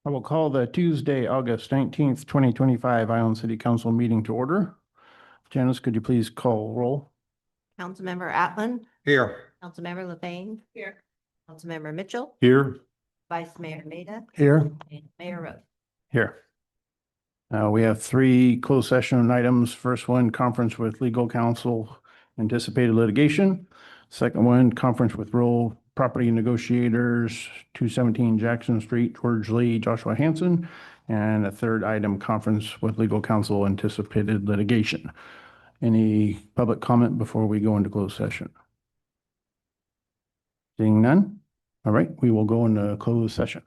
I will call the Tuesday, August 19th, 2025 Island City Council meeting to order. Janice, could you please call roll? Councilmember Atlan, Here. Councilmember LeBean. Here. Councilmember Mitchell, Here. Vice Mayor Maida, Here. and Mayor Rose. Here. We have three closed session items. First one, conference with legal counsel, anticipated litigation. Second one, conference with rural property negotiators, 217 Jackson Street, George Lee, Joshua Hanson. And a third item, conference with legal counsel, anticipated litigation. Any public comment before we go into closed session? Seeing none? All right, we will go into closed session.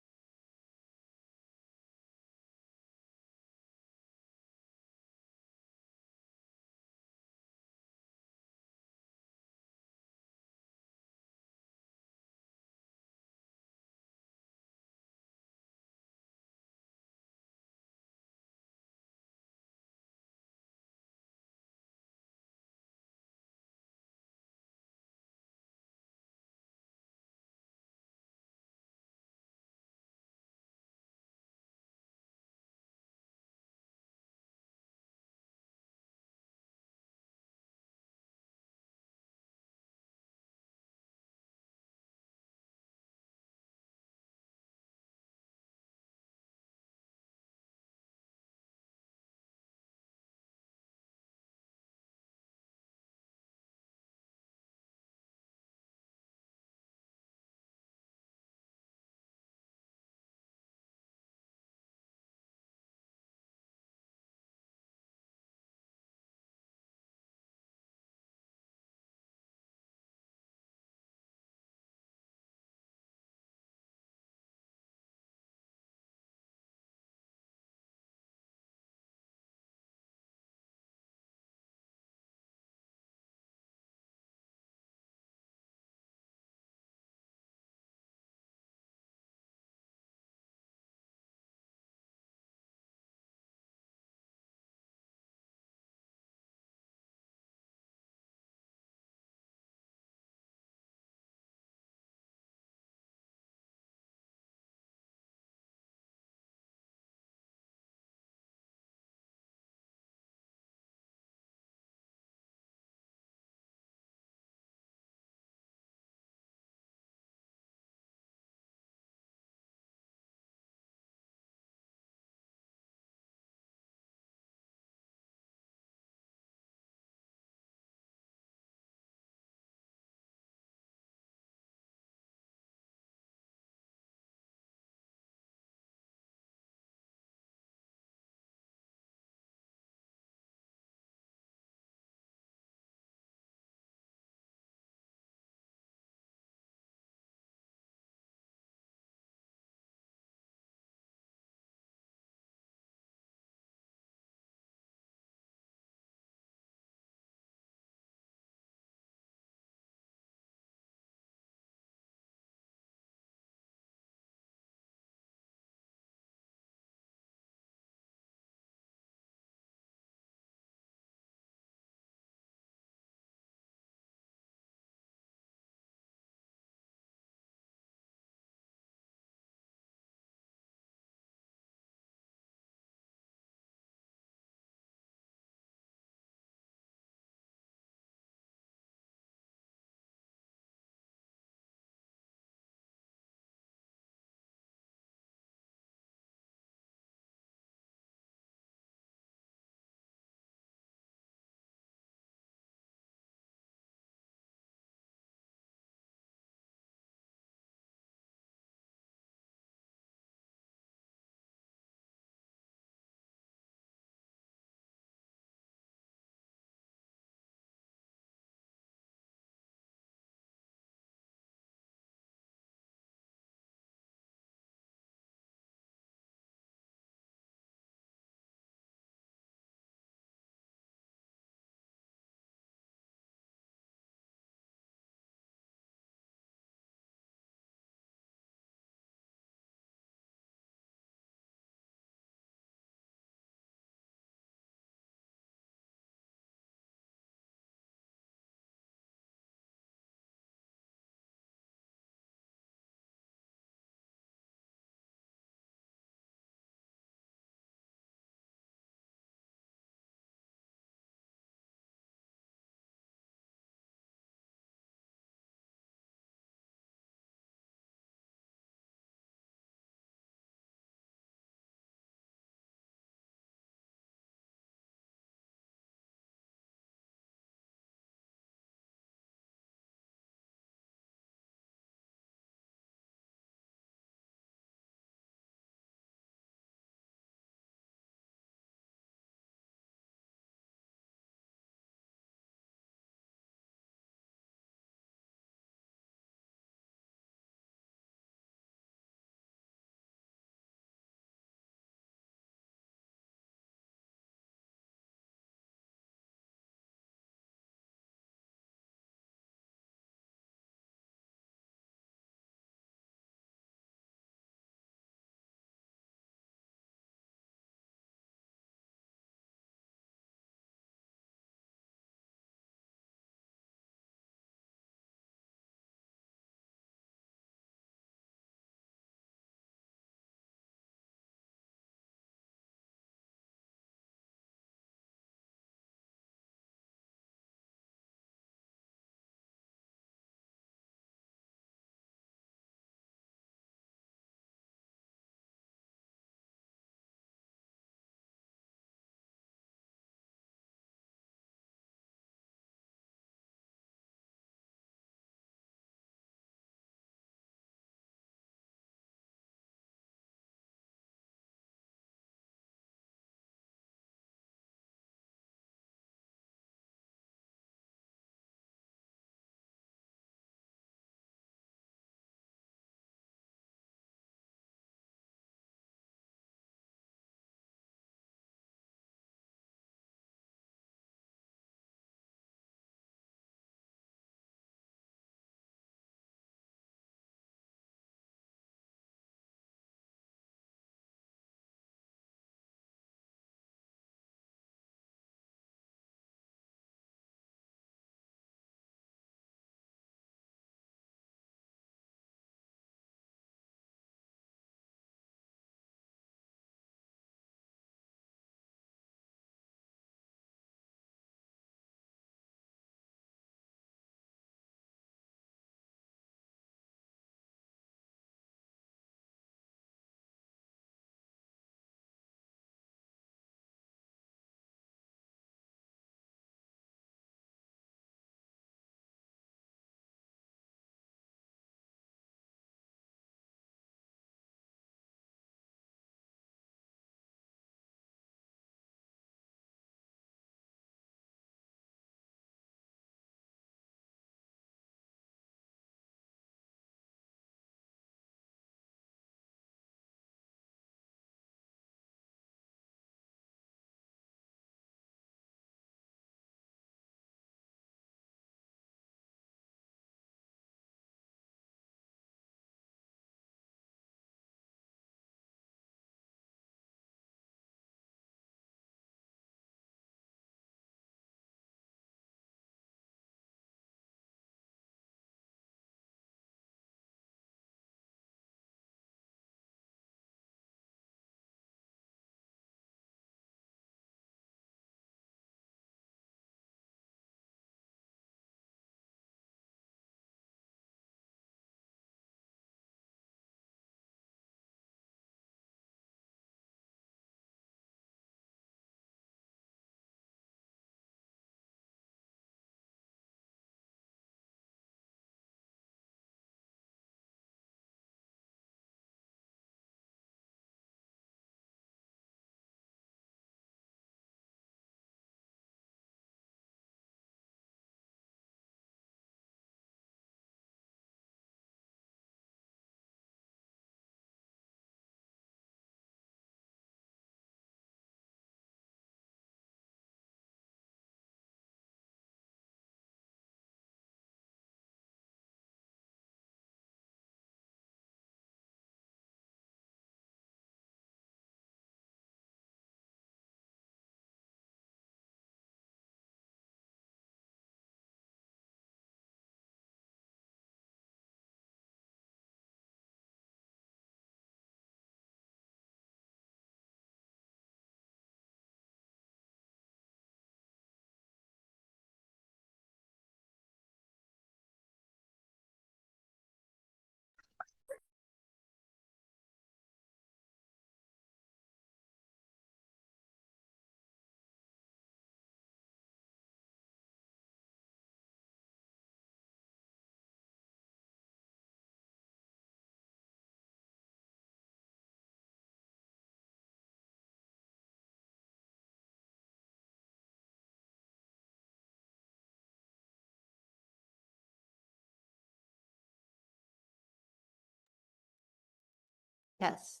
Test,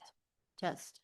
test.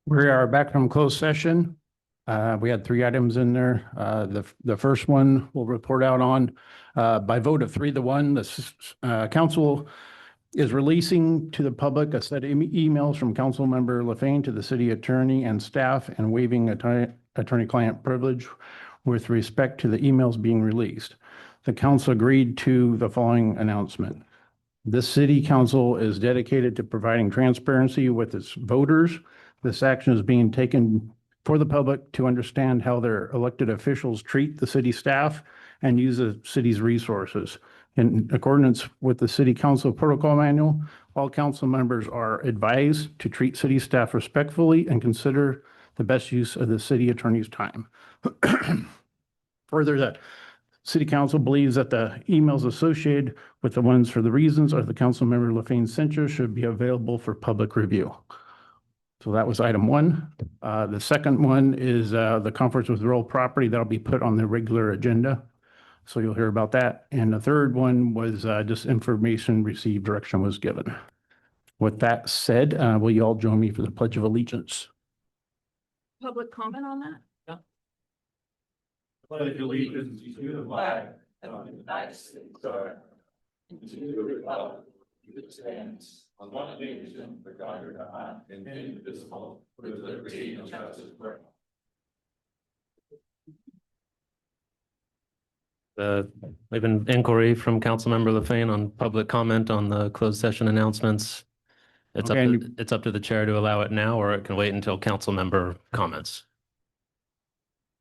We are back from closed session. We had three items in there. The first one we'll report out on by vote of 3-1. The council is releasing to the public a set of emails from Councilmember LaFane to the city attorney and staff and waiving attorney-client privilege with respect to the emails being released. The council agreed to the following announcement. This city council is dedicated to providing transparency with its voters. This action is being taken for the public to understand how their elected officials treat the city staff and use the city's resources. In accordance with the city council protocol manual, all council members are advised to treat city staff respectfully and consider the best use of the city attorney's time. Further, the city council believes that the emails associated with the ones for the reasons of the council member LaFane's censure should be available for public review. So that was item one. The second one is the conference with rural property that'll be put on the regular agenda. So you'll hear about that. And the third one was just information received, direction was given. With that said, will you all join me for the Pledge of Allegiance? Public comment on that? Pledge allegiance to the flag of the United States of America, and to the republic that stands on one nation under God, indivisible, with liberty and justice for all. We have an inquiry from Councilmember LaFane on public comment on the closed session announcements. Okay, It's up to the chair to allow it now, or it can wait until council member comments.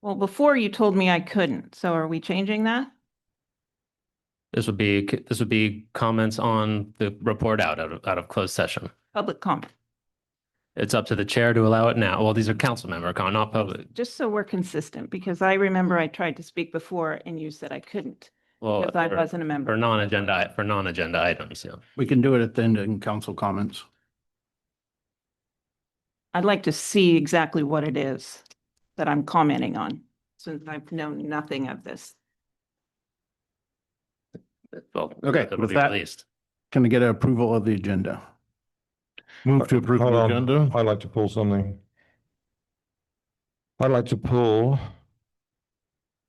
Well, before you told me I couldn't, so are we changing that? This would be comments on the report out of closed session. Public comment, It's up to the chair to allow it now. Well, these are council member comment, not public. just so we're consistent, because I remember I tried to speak before and you said I couldn't Well, because I for- wasn't a for member. non-agenda items, yeah. we can do it at the end in council comments. I'd like to see exactly what it is that I'm commenting on, since I've known nothing of this. Well, Okay, it'll with be that- released. Can I get approval of the agenda? Move to approve Hold the on. agenda. I'd like to pull something. I'd like to pull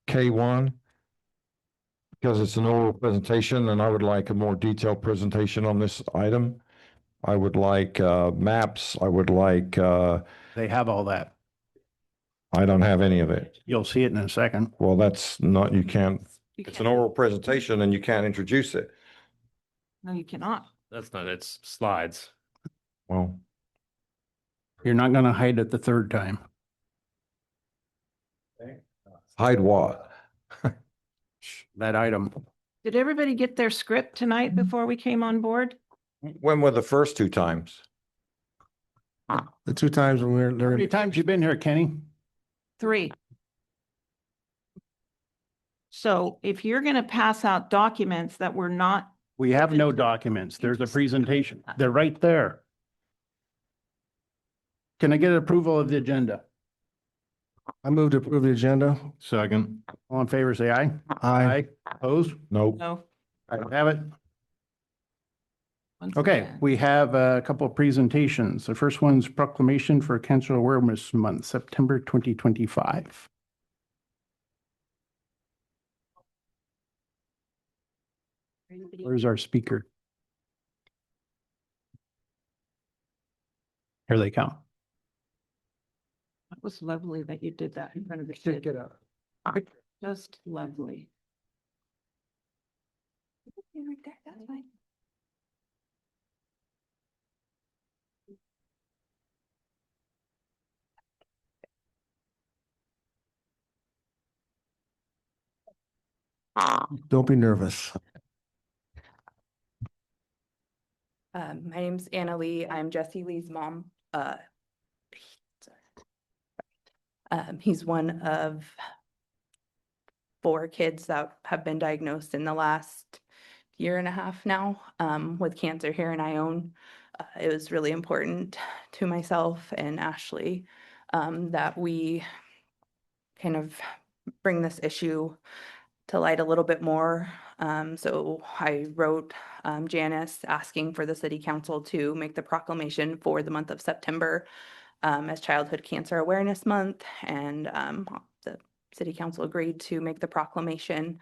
K1 because it's an oral presentation and I would like a more detailed presentation on this item. I would like maps. I would like, They have all that. I don't have any of it. You'll see it in a second. Well, that's not, you can't, You it's an can't- oral presentation and you can't introduce it. No, you cannot. That's not, it's slides. Well, You're not going to hide it the third time. Hide what? That item. Did everybody get their script tonight before we came on board? When were the first two times? The two times when How many times you been here, Kenny? 3. So if you're going to pass out documents that were not, We have no documents. There's a presentation. They're right there. Can I get approval of the agenda? I move to approve the agenda. Second. All in favor, say aye. Aye. Opposed? Nope. no. I have it. Once Okay, again. we have a couple of presentations. The first one's proclamation for Cancer Awareness Month, September 2025. Where's our speaker? Here they come. It was lovely that you did that in front of the kids. Just lovely. Don't be nervous. My name's Anna Lee. I'm Jesse Lee's mom. He's one of 4 kids that have been diagnosed in the last year and a half now, with cancer here in Ione. It was really important to myself and Ashley, that we kind of bring this issue to light a little bit more. So I wrote Janice asking for the city council to make the proclamation for the month of September as Childhood Cancer Awareness Month, and the city council agreed to make the proclamation.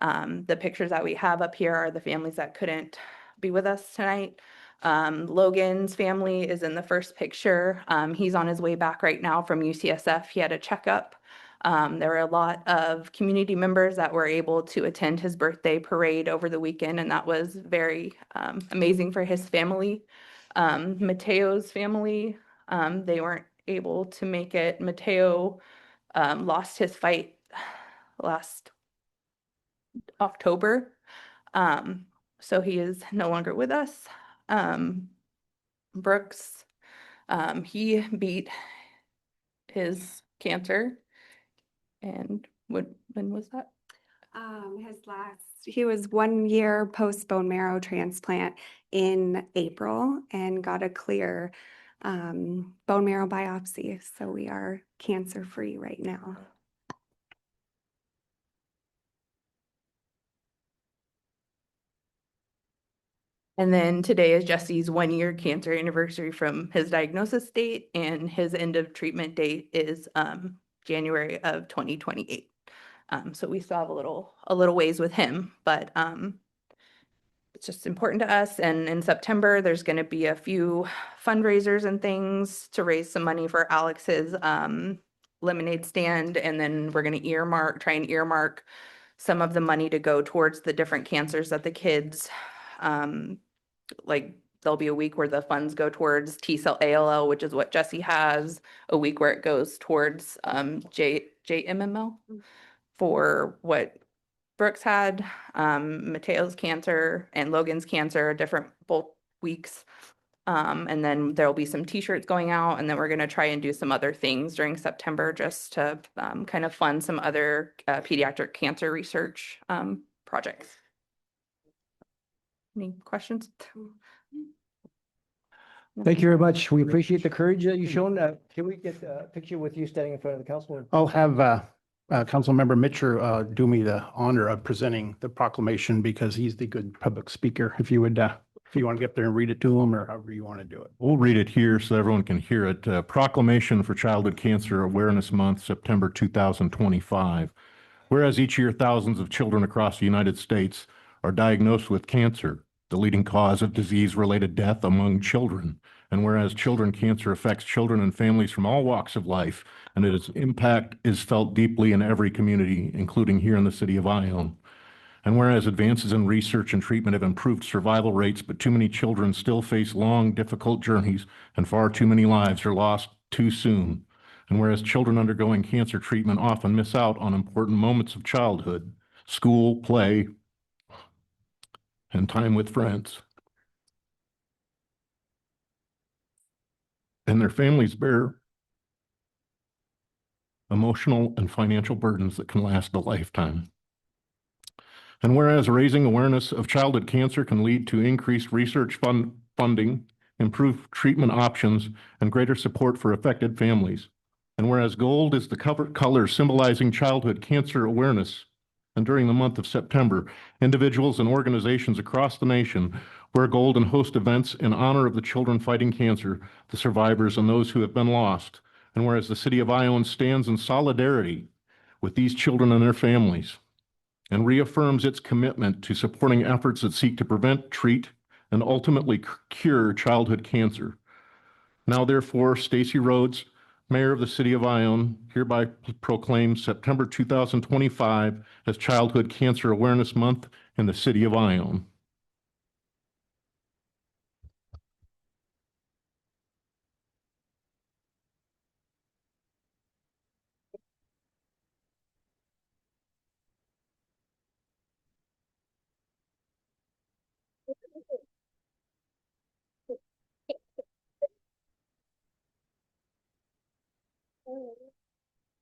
The pictures that we have up here are the families that couldn't be with us tonight. Logan's family is in the first picture. He's on his way back right now from UCSF. He had a checkup. There were a lot of community members that were able to attend his birthday parade over the weekend, and that was very amazing for his family. Mateo's family, they weren't able to make it. Mateo lost his fight last October, so he is no longer with us. Brooks, he beat his cancer. And when was that? He was 1 year post bone marrow transplant in April and got a clear bone marrow biopsy. So we are cancer free right now. And then today is Jesse's 1 year cancer anniversary from his diagnosis date, and his end of treatment date is January of 2028. So we still have a little ways with him, but it's just important to us. And in September, there's going to be a few fundraisers and things to raise some money for Alex's lemonade stand, and then we're going to try and earmark some of the money to go towards the different cancers that the kids like. There'll be a week where the funds go towards T-cell ALL, which is what Jesse has, a week where it goes towards JMML for what Brooks had, Mateo's cancer and Logan's cancer, different both weeks. And then there'll be some t-shirts going out, and then we're going to try and do some other things during September just to kind of fund some other pediatric cancer research projects. Any questions? Thank you very much. We appreciate the courage that you've shown. Can we get a picture with you standing in front of the council? I'll have Councilmember Mitcher do me the honor of presenting the proclamation because he's the good public speaker. If you would, if you want to get there and read it to him or however you want to do it. We'll read it here so everyone can hear it. Proclamation for Childhood Cancer Awareness Month, September 2025. Whereas each year thousands of children across the United States are diagnosed with cancer, the leading cause of disease-related death among children. And whereas children cancer affects children and families from all walks of life, and its impact is felt deeply in every community, including here in the city of Ione. And whereas advances in research and treatment have improved survival rates, but too many children still face long, difficult journeys and far too many lives are lost too soon. And whereas children undergoing cancer treatment often miss out on important moments of childhood, school, play, and time with friends. And their families bear emotional and financial burdens that can last a lifetime. And whereas raising awareness of childhood cancer can lead to increased research funding, improved treatment options, and greater support for affected families. And whereas gold is the color symbolizing childhood cancer awareness, and during the month of September, individuals and organizations across the nation wear gold and host events in honor of the children fighting cancer, the survivors, and those who have been lost. And whereas the city of Ione stands in solidarity with these children and their families and reaffirms its commitment to supporting efforts that seek to prevent, treat, and ultimately cure childhood cancer. Now therefore, Stacy Rhodes, Mayor of the City of Ione, hereby proclaims September 2025 as Childhood Cancer Awareness Month in the City of Ione.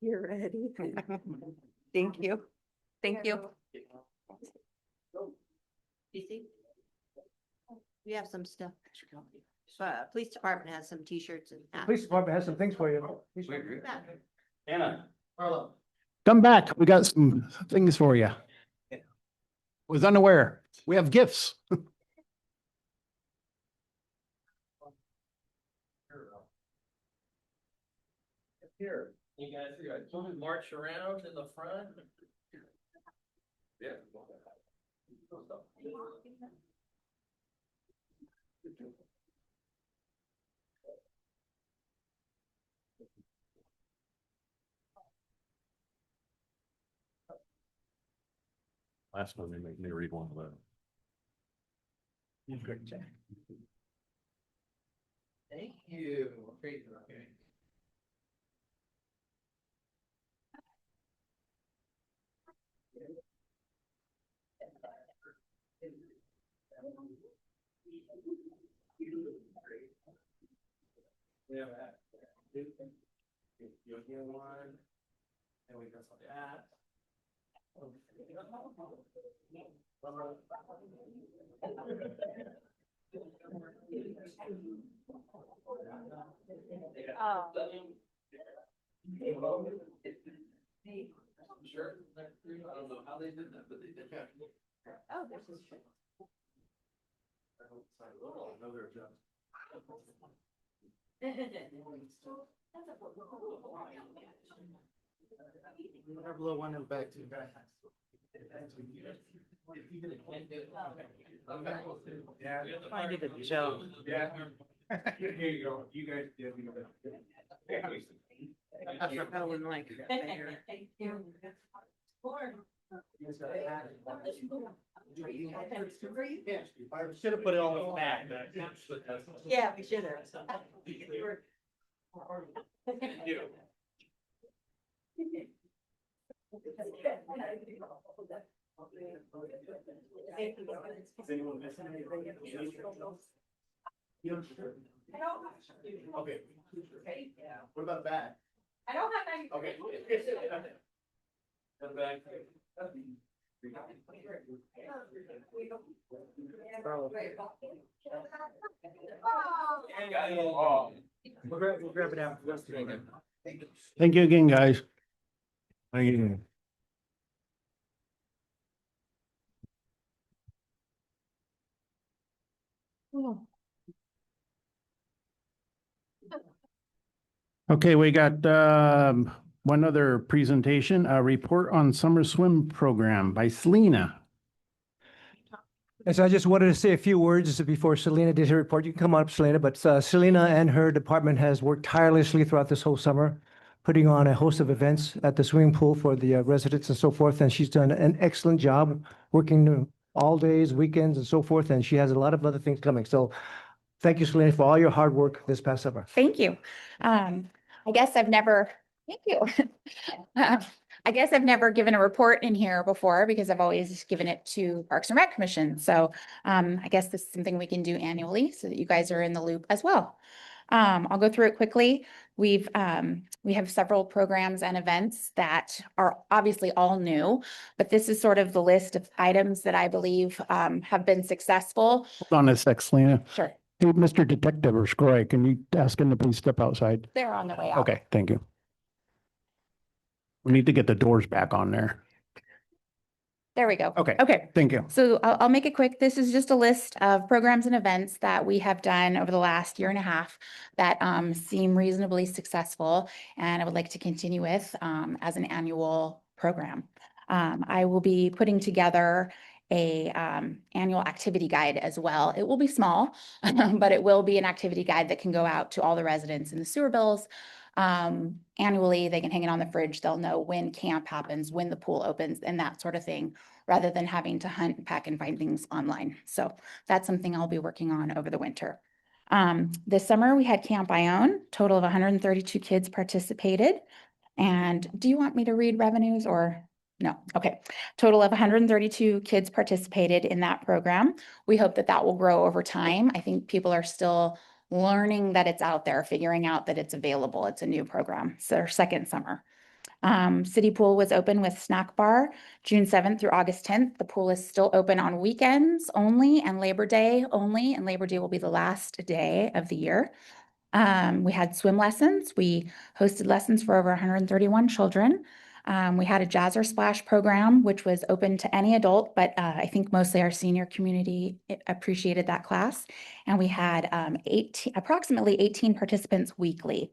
You're ready. Thank you. Thank you. DC? We have some stuff. Police department has some t-shirts and hats. Police department has some things for you. Anna, Carlo. Come back. We got some things for you. Was unaware. We have gifts. Here, you guys, march around in the front. Yeah. Last one, they make me read one of those. Thank you. Great. Okay. Yeah. You'll get one. And we got some that. Sure. I don't know how they did that, but they did. Oh, there's this shirt. Another job. Have a little one in the back too. Yeah. Find it a joke. Yeah. Here you go. You guys did. Going like. I should have put it all in the bag. Yeah, we should have. Is anyone missing anything? Okay. What about the bag? I don't have any. Okay. The bag. We'll grab it out. Thank you again, guys. Thank you. Okay, we got one other presentation, a report on summer swim program by Selena. And so I just wanted to say a few words before Selena did her report. You can come on up, Selena, but Selena and her department has worked tirelessly throughout this whole summer. putting on a host of events at the swimming pool for the residents and so forth. And she's done an excellent job working all days, weekends and so forth. And she has a lot of other things coming. So thank you, Selena, for all your hard work this past summer. Thank you. I guess I've never, thank you. I guess I've never given a report in here before because I've always given it to Parks and Rec Commission. So I guess this is something we can do annually so that you guys are in the loop as well. I'll go through it quickly. We have several programs and events that are obviously all new, but this is sort of the list of items that I believe have been successful. Hold on a sec, Selena. Sure, Hey, Mr. Detective or Scroy, can you ask him to please step outside? they're on their way out. Okay, thank you. We need to get the doors back on there. There we go. Okay. Okay. Thank you. So I'll make it quick. This is just a list of programs and events that we have done over the last year and a half that seem reasonably successful and I would like to continue with as an annual program. I will be putting together a annual activity guide as well. It will be small, but it will be an activity guide that can go out to all the residents in the sewer bills. Annually, they can hang it on the fridge. They'll know when camp happens, when the pool opens and that sort of thing, rather than having to hunt, pack and find things online. So that's something I'll be working on over the winter. This summer we had Camp Ione, total of 132 kids participated. And do you want me to read revenues or no? Okay. Total of 132 kids participated in that program. We hope that that will grow over time. I think people are still learning that it's out there, figuring out that it's available. It's a new program. It's their second summer. City Pool was open with snack bar June 7th through August 10th. The pool is still open on weekends only and Labor Day only, and Labor Day will be the last day of the year. We had swim lessons. We hosted lessons for over 131 children. We had a Jazzer Splash program, which was open to any adult, but I think mostly our senior community appreciated that class. And we had approximately 18 participants weekly.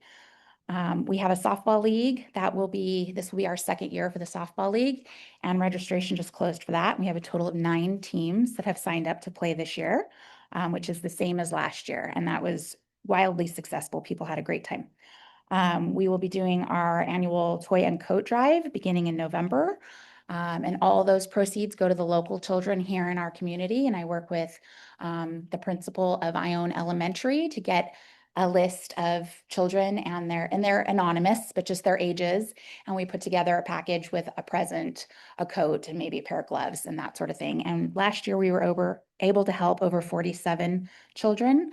We have a softball league this will be our second year for the softball league, and registration just closed for that. We have a total of 9 teams that have signed up to play this year, which is the same as last year. And that was wildly successful. People had a great time. We will be doing our annual toy and coat drive beginning in November. And all those proceeds go to the local children here in our community. And I work with the principal of Ione Elementary to get a list of children and they're anonymous, but just their ages. And we put together a package with a present, a coat, and maybe a pair of gloves and that sort of thing. And last year we were able to help over 47 children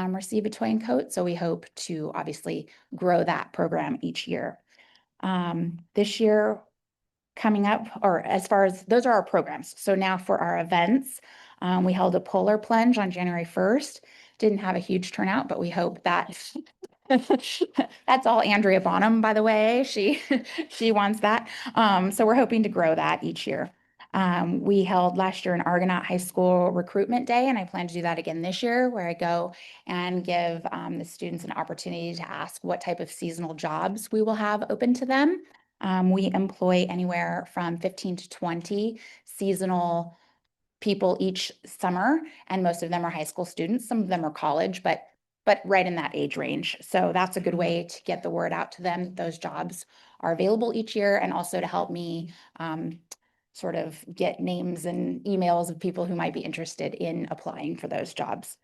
receive a toy and coat. So we hope to obviously grow that program each year. This year coming up, or as far as those are our programs. So now for our events, we held a polar plunge on January 1st. Didn't have a huge turnout, but we hope that that's all Andrea Bonham, by the way. She wants that. So we're hoping to grow that each year. We held last year an Argonaut High School recruitment day, and I plan to do that again this year, where I go and give the students an opportunity to ask what type of seasonal jobs we will have open to them. We employ anywhere from 15 to 20 seasonal people each summer, and most of them are high school students. Some of them are college, but right in that age range. So that's a good way to get the word out to them that those jobs are available each year, and also to help me sort of get names and emails of people who might be interested in applying for those jobs.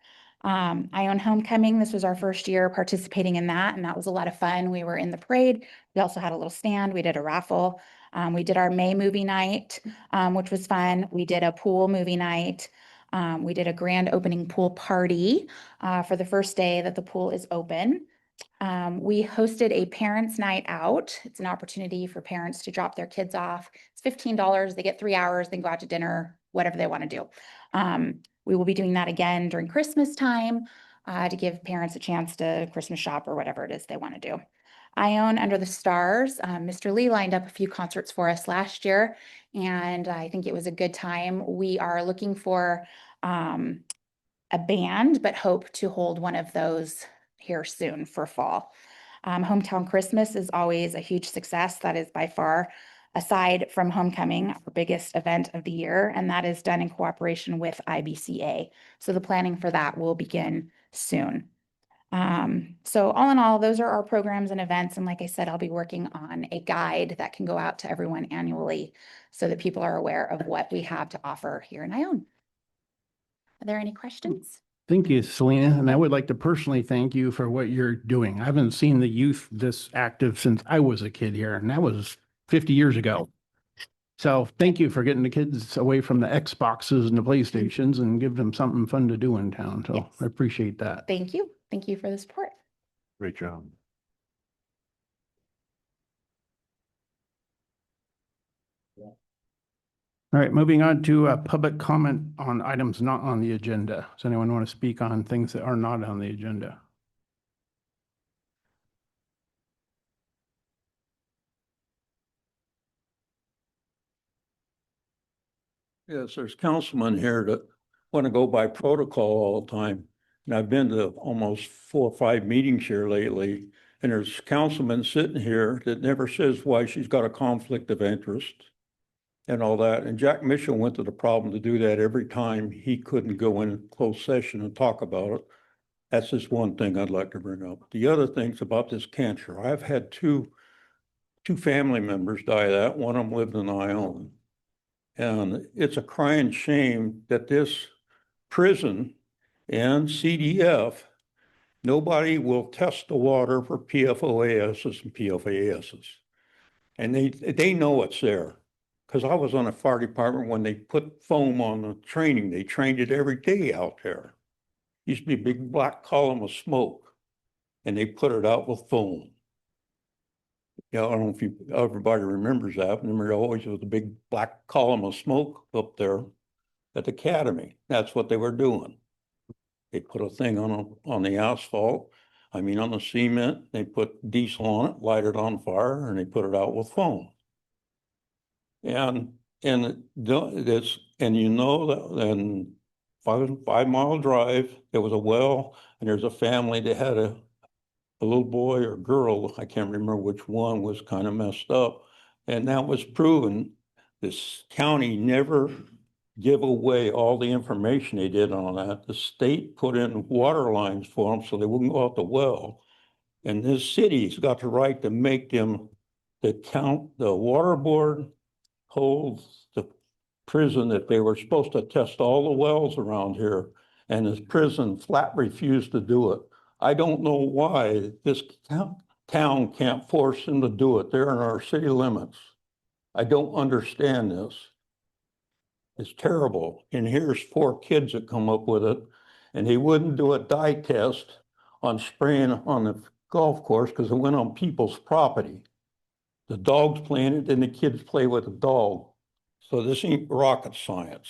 Ione Homecoming, this was our first year participating in that, and that was a lot of fun. We were in the parade. We also had a little stand. We did a raffle. We did our May movie night, which was fun. We did a pool movie night. We did a grand opening pool party for the first day that the pool is open. We hosted a parents' night out. It's an opportunity for parents to drop their kids off. It's $15. They get 3 hours, then go out to dinner, whatever they want to do. We will be doing that again during Christmas time to give parents a chance to Christmas shop or whatever it is they want to do. Ione Under the Stars, Mr. Lee lined up a few concerts for us last year, and I think it was a good time. We are looking for a band, but hope to hold one of those here soon for fall. Hometown Christmas is always a huge success. That is by far, aside from homecoming, our biggest event of the year, and that is done in cooperation with IBCA. So the planning for that will begin soon. So all in all, those are our programs and events. And like I said, I'll be working on a guide that can go out to everyone annually so that people are aware of what we have to offer here in Ione. Are there any questions? Thank you, Selena. And I would like to personally thank you for what you're doing. I haven't seen the youth this active since I was a kid here, and that was 50 years ago. So thank you for getting the kids away from the Xboxes and the PlayStations and give them something fun to do in town. So Yes. I appreciate that. Thank you. Thank you for the support. Great job. All right, moving on to public comment on items not on the agenda. Does anyone want to speak on things that are not on the agenda? Yes, there's councilmen here that want to go by protocol all the time. And I've been to almost 4 or 5 meetings here lately. And there's councilmen sitting here that never says why she's got a conflict of interest and all that. And Jack Mitchell went to the problem to do that every time he couldn't go in closed session and talk about it. That's just one thing I'd like to bring up. The other things about this cancer, I've had two family members die of that. One of them lived in Ione. And it's a crying shame that this prison and CDF, nobody will test the water for PFOASs and PFASs. And they know it's there. Because I was on a fire department when they put foam on the training. They trained it every day out there. Used to be a big black column of smoke. And they put it out with foam. Yeah, I don't know if everybody remembers that. Remember, always was a big black column of smoke up there at the academy. That's what they were doing. They put a thing on the asphalt. I mean, on the cement. They put diesel on it, light it on fire, and they put it out with foam. And this, and you know that, and 5 mile drive, there was a well, and there's a family that had a little boy or girl, I can't remember which one, was kind of messed up. And that was proven. This county never give away all the information they did on that. The state put in water lines for them so they wouldn't go out the well. And this city's got the right to make them, the water board holds the prison that they were supposed to test all the wells around here. And this prison flat refused to do it. I don't know why this town can't force them to do it. They're in our city limits. I don't understand this. It's terrible. And here's 4 kids that come up with it, and they wouldn't do a dye test on spraying on the golf course because it went on people's property. The dogs playing it, and the kids play with the dog. So this ain't rocket science.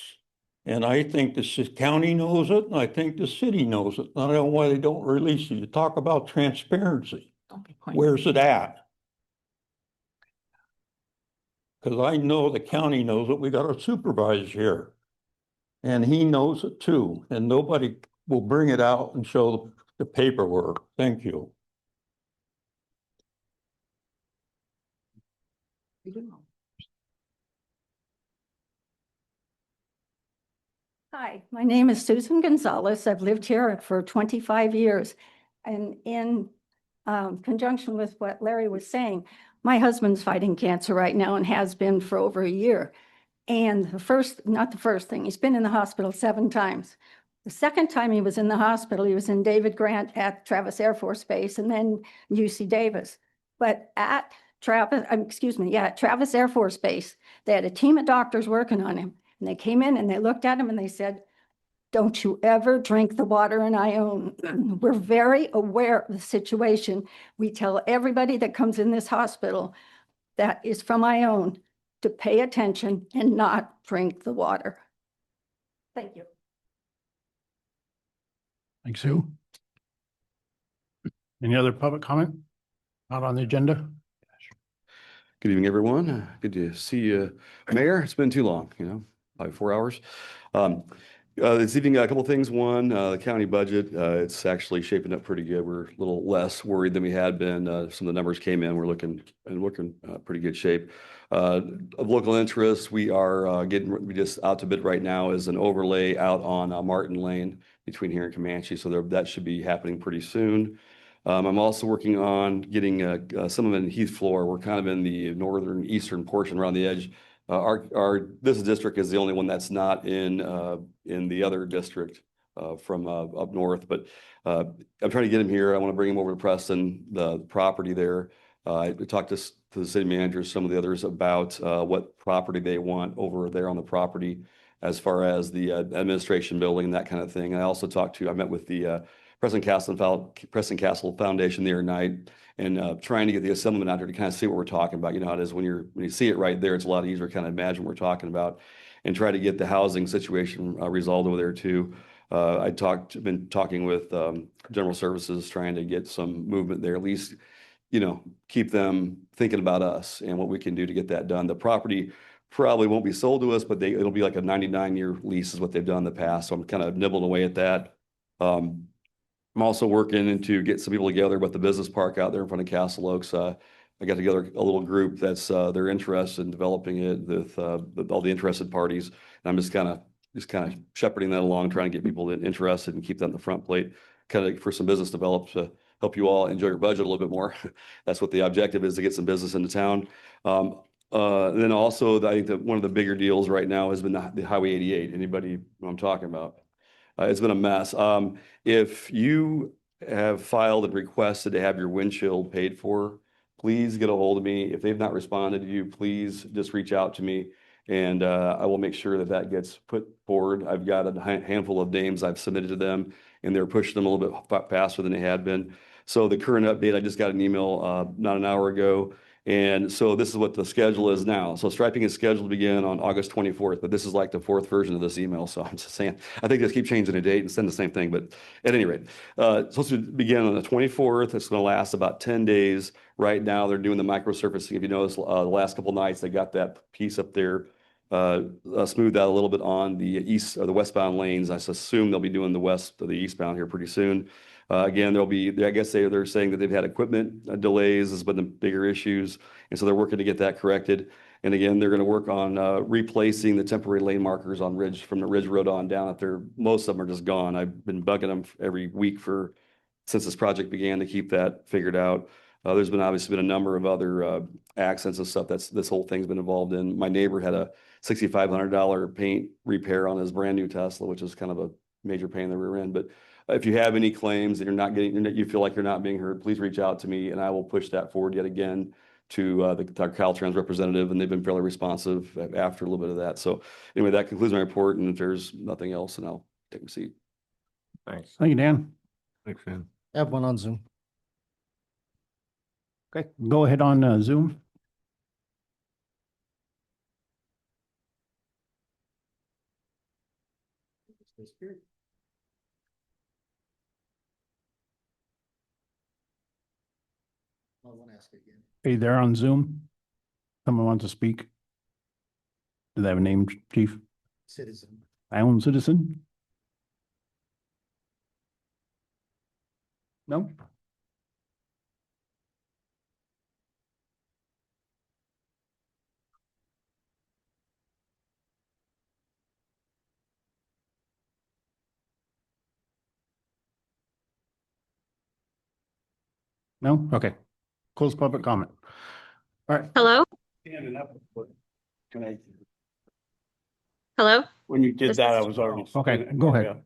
And I think the county knows it, and I think the city knows it. I don't know why they don't release it. You talk about transparency. Don't be pointing. Where's it at? Because I know the county knows it. We got a supervisor here. And he knows it too. And nobody will bring it out and show the paperwork. Thank you. Hi, my name is Susan Gonzalez. I've lived here for 25 years. And in conjunction with what Larry was saying, my husband's fighting cancer right now and has been for over a year. And he's been in the hospital 7 times. The second time he was in the hospital, he was in David Grant at Travis Air Force Base and then UC Davis. But at Travis Air Force Base, they had a team of doctors working on him. And they came in and they looked at him and they said, "Don't you ever drink the water in Ione." We're very aware of the situation. We tell everybody that comes in this hospital that is from Ione to pay attention and not drink the water. Thank you. Thanks, Sue. Any other public comment? Not on the agenda? Good evening, everyone. Good to see you, Mayor. It's been too long, probably 4 hours. This evening, a couple of things. One, the county budget, it's actually shaping up pretty good. We're a little less worried than we had been. Some of the numbers came in. We're looking pretty good shape. Of local interest, we just out to bid right now is an overlay out on Martin Lane. between here and Comanche. So that should be happening pretty soon. I'm also working on getting some of it in Heath Floor. We're kind of in the northern eastern portion around the edge. This district is the only one that's not in the other district from up north. But I'm trying to get him here. I want to bring him over to Preston, the property there. I talked to the city manager, some of the others about what property they want over there on the property as far as the administration building and that kind of thing. I also I met with the Preston Castle Foundation the other night and trying to get the assemblyman out there to kind of see what we're talking about. You know how it is when you see it right there, it's a lot easier to kind of imagine what we're talking about and try to get the housing situation resolved over there too. Been talking with General Services, trying to get some movement there, at least, keep them thinking about us and what we can do to get that done. The property probably won't be sold to us, but it'll be like a 99-year lease is what they've done in the past. So I'm kind of nibbling away at that. I'm also working to get some people together with the business park out there in front of Castle Oaks. I got together a little group that's they're interested in developing it with all the interested parties. And I'm just kind of shepherding that along, trying to get people interested and keep that on the front plate, kind of for some business develop to help you all enjoy your budget a little bit more. That's what the objective is, to get some business into town. And then also, I think that one of the bigger deals right now has been the Highway 88. Anybody know what I'm talking about? It's been a mess. If you have filed and requested to have your windshield paid for, please get a hold of me. If they've not responded to you, please just reach out to me, and I will make sure that gets put forward. I've got a handful of names I've submitted to them, and they're pushing them a little bit faster than they had been. So the current update, I just got an email not an hour ago. And so this is what the schedule is now. So striping is scheduled to begin on August 24th, but this is like the 4th version of this email. So I'm just saying, I think just keep changing the date and send the same thing. But at any rate, supposed to begin on the 24th. It's going to last about 10 days. Right now, they're doing the microsurfacing. If you notice, the last couple of nights, they got that piece up there smoothed out a little bit on the east or the westbound lanes. I assume they'll be doing the west or the eastbound here pretty soon. Again, I guess they're saying that they've had equipment delays has been the bigger issues. And so they're working to get that corrected. And again, they're going to work on replacing the temporary lane markers from the Ridge Road on down up there. Most of them are just gone. I've been bugging them every week since this project began to keep that figured out. There's obviously been a number of other accidents and stuff this whole thing's been involved in. My neighbor had a $6,500 paint repair on his brand new Tesla, which is kind of a major pain in the rear end. But if you have any claims that you feel like you're not being heard, please reach out to me, and I will push that forward yet again to our Caltrans representative, and they've been fairly responsive after a little bit of that. So anyway, that concludes my report, and if there's nothing else, then I'll take a seat. Thanks. Thank you, Dan. Thanks, Dan. I have one on Zoom. Okay, go ahead on Zoom. I want to ask it again. Are you there on Zoom? Someone wants to speak? Do they have a name, Chief? Citizen. Island citizen? No? No? Okay. Close public comment. All right. Hello? Can I? Hello? When you did that, I was already. Okay, go ahead.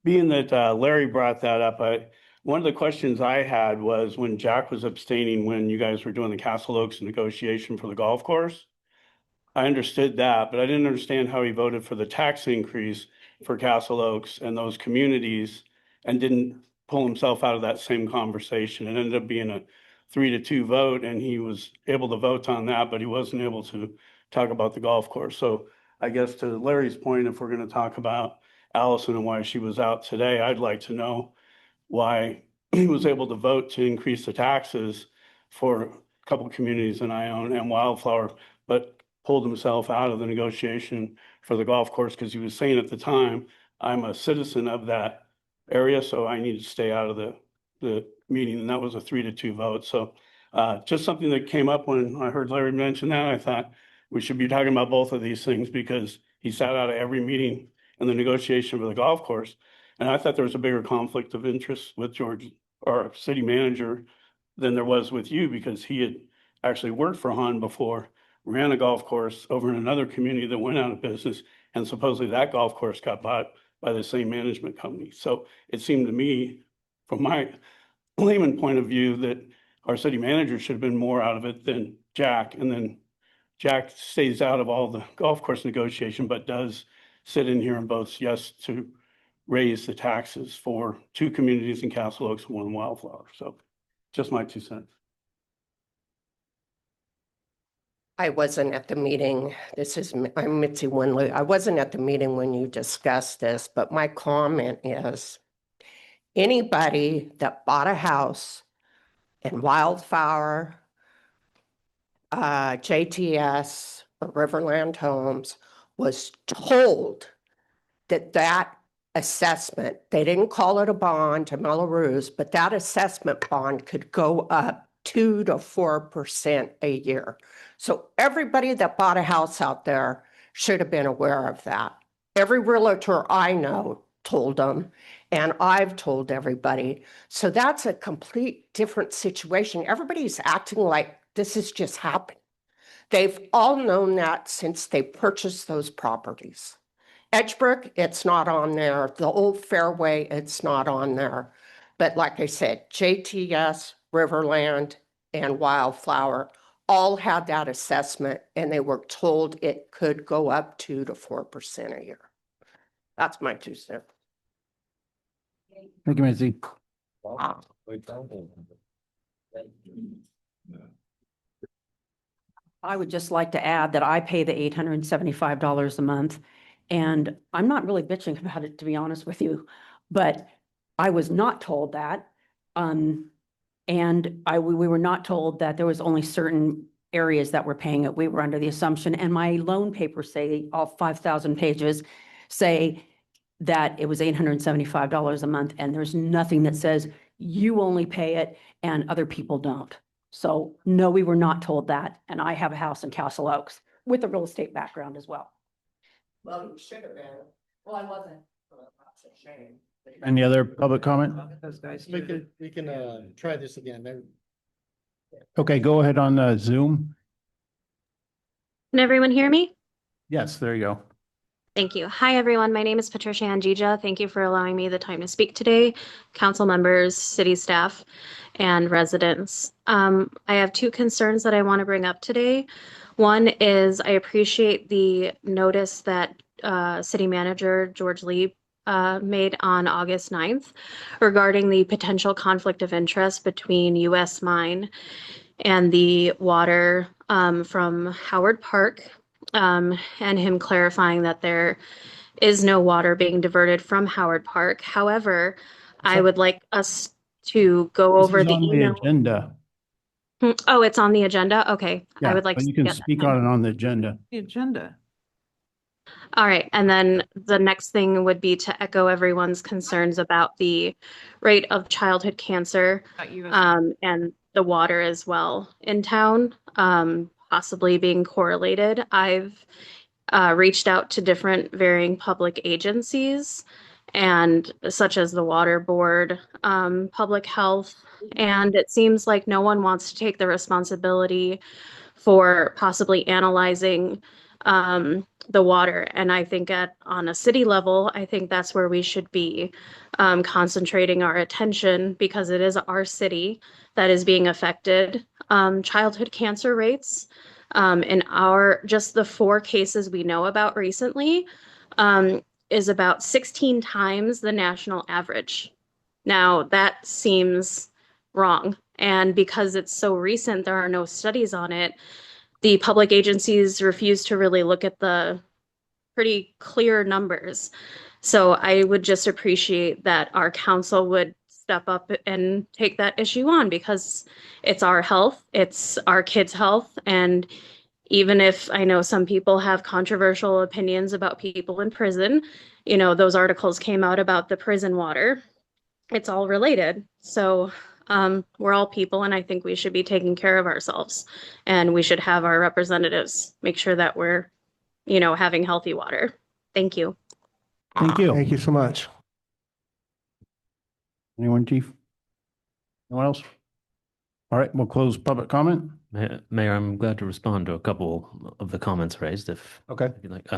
Being that Larry brought that up, one of the questions I had was when Jack was abstaining, when you guys were doing the Castle Oaks negotiation for the golf course. I understood that, but I didn't understand how he voted for the tax increase for Castle Oaks and those communities and didn't pull himself out of that same conversation. It ended up being a 3-2 vote, and he was able to vote on that, but he wasn't able to talk about the golf course. So I guess to Larry's point, if we're going to talk about Allison and why she was out today, I'd like to know why he was able to vote to increase the taxes for a couple of communities that I own and Wildflower, but pulled himself out of the negotiation for the golf course because he was saying at the time, I'm a citizen of that area, so I need to stay out of the meeting. And that was a 3-2 vote. So just something that came up when I heard Larry mention that. I thought we should be talking about both of these things because he sat out of every meeting and the negotiation for the golf course. And I thought there was a bigger conflict of interest with George, our city manager, than there was with you, because he had actually worked for Han before, ran a golf course over in another community that went out of business, and supposedly that golf course got bought by the same management company. So it seemed to me, from my layman point of view, that our city manager should have been more out of it than Jack. And then Jack stays out of all the golf course negotiation, but does sit in here and votes yes to raise the taxes for 2 communities in Castle Oaks and 1 Wildflower. So just my 2 cents. I wasn't at the meeting. I'm Mitzi Winley. I wasn't at the meeting when you discussed this, but my comment is anybody that bought a house in Wildflower, JTS, or Riverland Homes was told that that assessment, they didn't call it a bond to Melrose, but that assessment bond could go up 2 to 4% a year. So everybody that bought a house out there should have been aware of that. Every realtor I know told them, and I've told everybody. So that's a complete different situation. Everybody's acting like this has just happened. They've all known that since they purchased those properties. Edgebrook, it's not on there. The old Fairway, it's not on there. But like I said, JTS, Riverland, and Wildflower all had that assessment, and they were told it could go up 2 to 4% a year. That's my 2 cents. Thank you, Mitzi. I would just like to add that I pay the $875 a month, and I'm not really bitching about it, to be honest with you, but I was not told that. And we were not told that there was only certain areas that were paying it. We were under the assumption, and my loan papers say, all 5,000 pages say that it was $875 a month, and there's nothing that says you only pay it and other people don't. So no, we were not told that. And I have a house in Castle Oaks with a real estate background as well. Well, you should have been. Well, I wasn't. That's a shame. Any other public comment? We can try this again. Okay, go ahead on Zoom. Can everyone hear me? Yes, there you go. Thank you. Hi, everyone. My name is Patricia Angija. Thank you for allowing me the time to speak today, council members, city staff, and residents. I have 2 concerns that I want to bring up today. One is I appreciate the notice that City Manager George Lee made on August 9th regarding the potential conflict of interest between US Mine and the water from Howard Park, and him clarifying that there is no water being diverted from Howard Park. However, I would like us to go over the email. Agenda. Oh, it's on the agenda? Okay. Yeah, I would like but to you can get that speak then. on it on the agenda. The agenda. All right. And then the next thing would be to echo everyone's concerns about the rate of childhood cancer and the water as well in town, possibly being correlated. I've reached out to different varying public agencies, and such as the Water Board, Public Health, and it seems like no one wants to take the responsibility for possibly analyzing the water. And I think on a city level, I think that's where we should be concentrating our attention, because it is our city that is being affected. Childhood cancer rates in just the 4 cases we know about recently is about 16 times the national average. Now that seems wrong. And because it's so recent, there are no studies on it. The public agencies refuse to really look at the pretty clear numbers. So I would just appreciate that our council would step up and take that issue on, because it's our health, it's our kids' health. And even if I know some people have controversial opinions about people in prison, you know, those articles came out about the prison water. It's all related. So we're all people, and I think we should be taking care of ourselves, and we should have our representatives make sure that we're, you know, having healthy water. Thank you. Thank you. Thank you so much. Anyone, chief? No one else? All right, we'll close public comment. Mayor, I'm glad to respond to a couple of the comments raised if. Okay. if you'd like.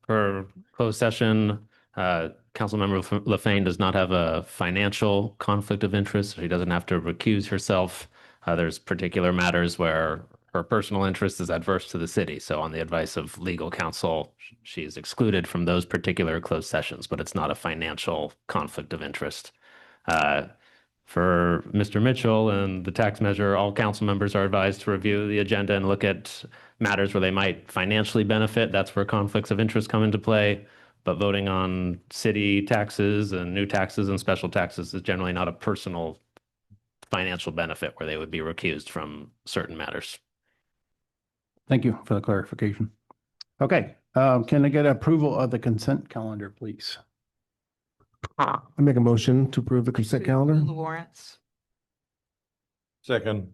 For closed session, Councilmember LaFane does not have a financial conflict of interest. She doesn't have to recuse herself. There's particular matters where her personal interest is adverse to the city. So on the advice of legal counsel, she is excluded from those particular closed sessions, but it's not a financial conflict of interest. For Mr. Mitchell and the tax measure, all council members are advised to review the agenda and look at matters where they might financially benefit. That's where conflicts of interest come into play. But voting on city taxes and new taxes and special taxes is generally not a personal financial benefit where they would be recused from certain matters. Thank you for the clarification. Okay, can I get approval of the consent calendar, please? I make a motion to approve the consent calendar. The warrants. Second.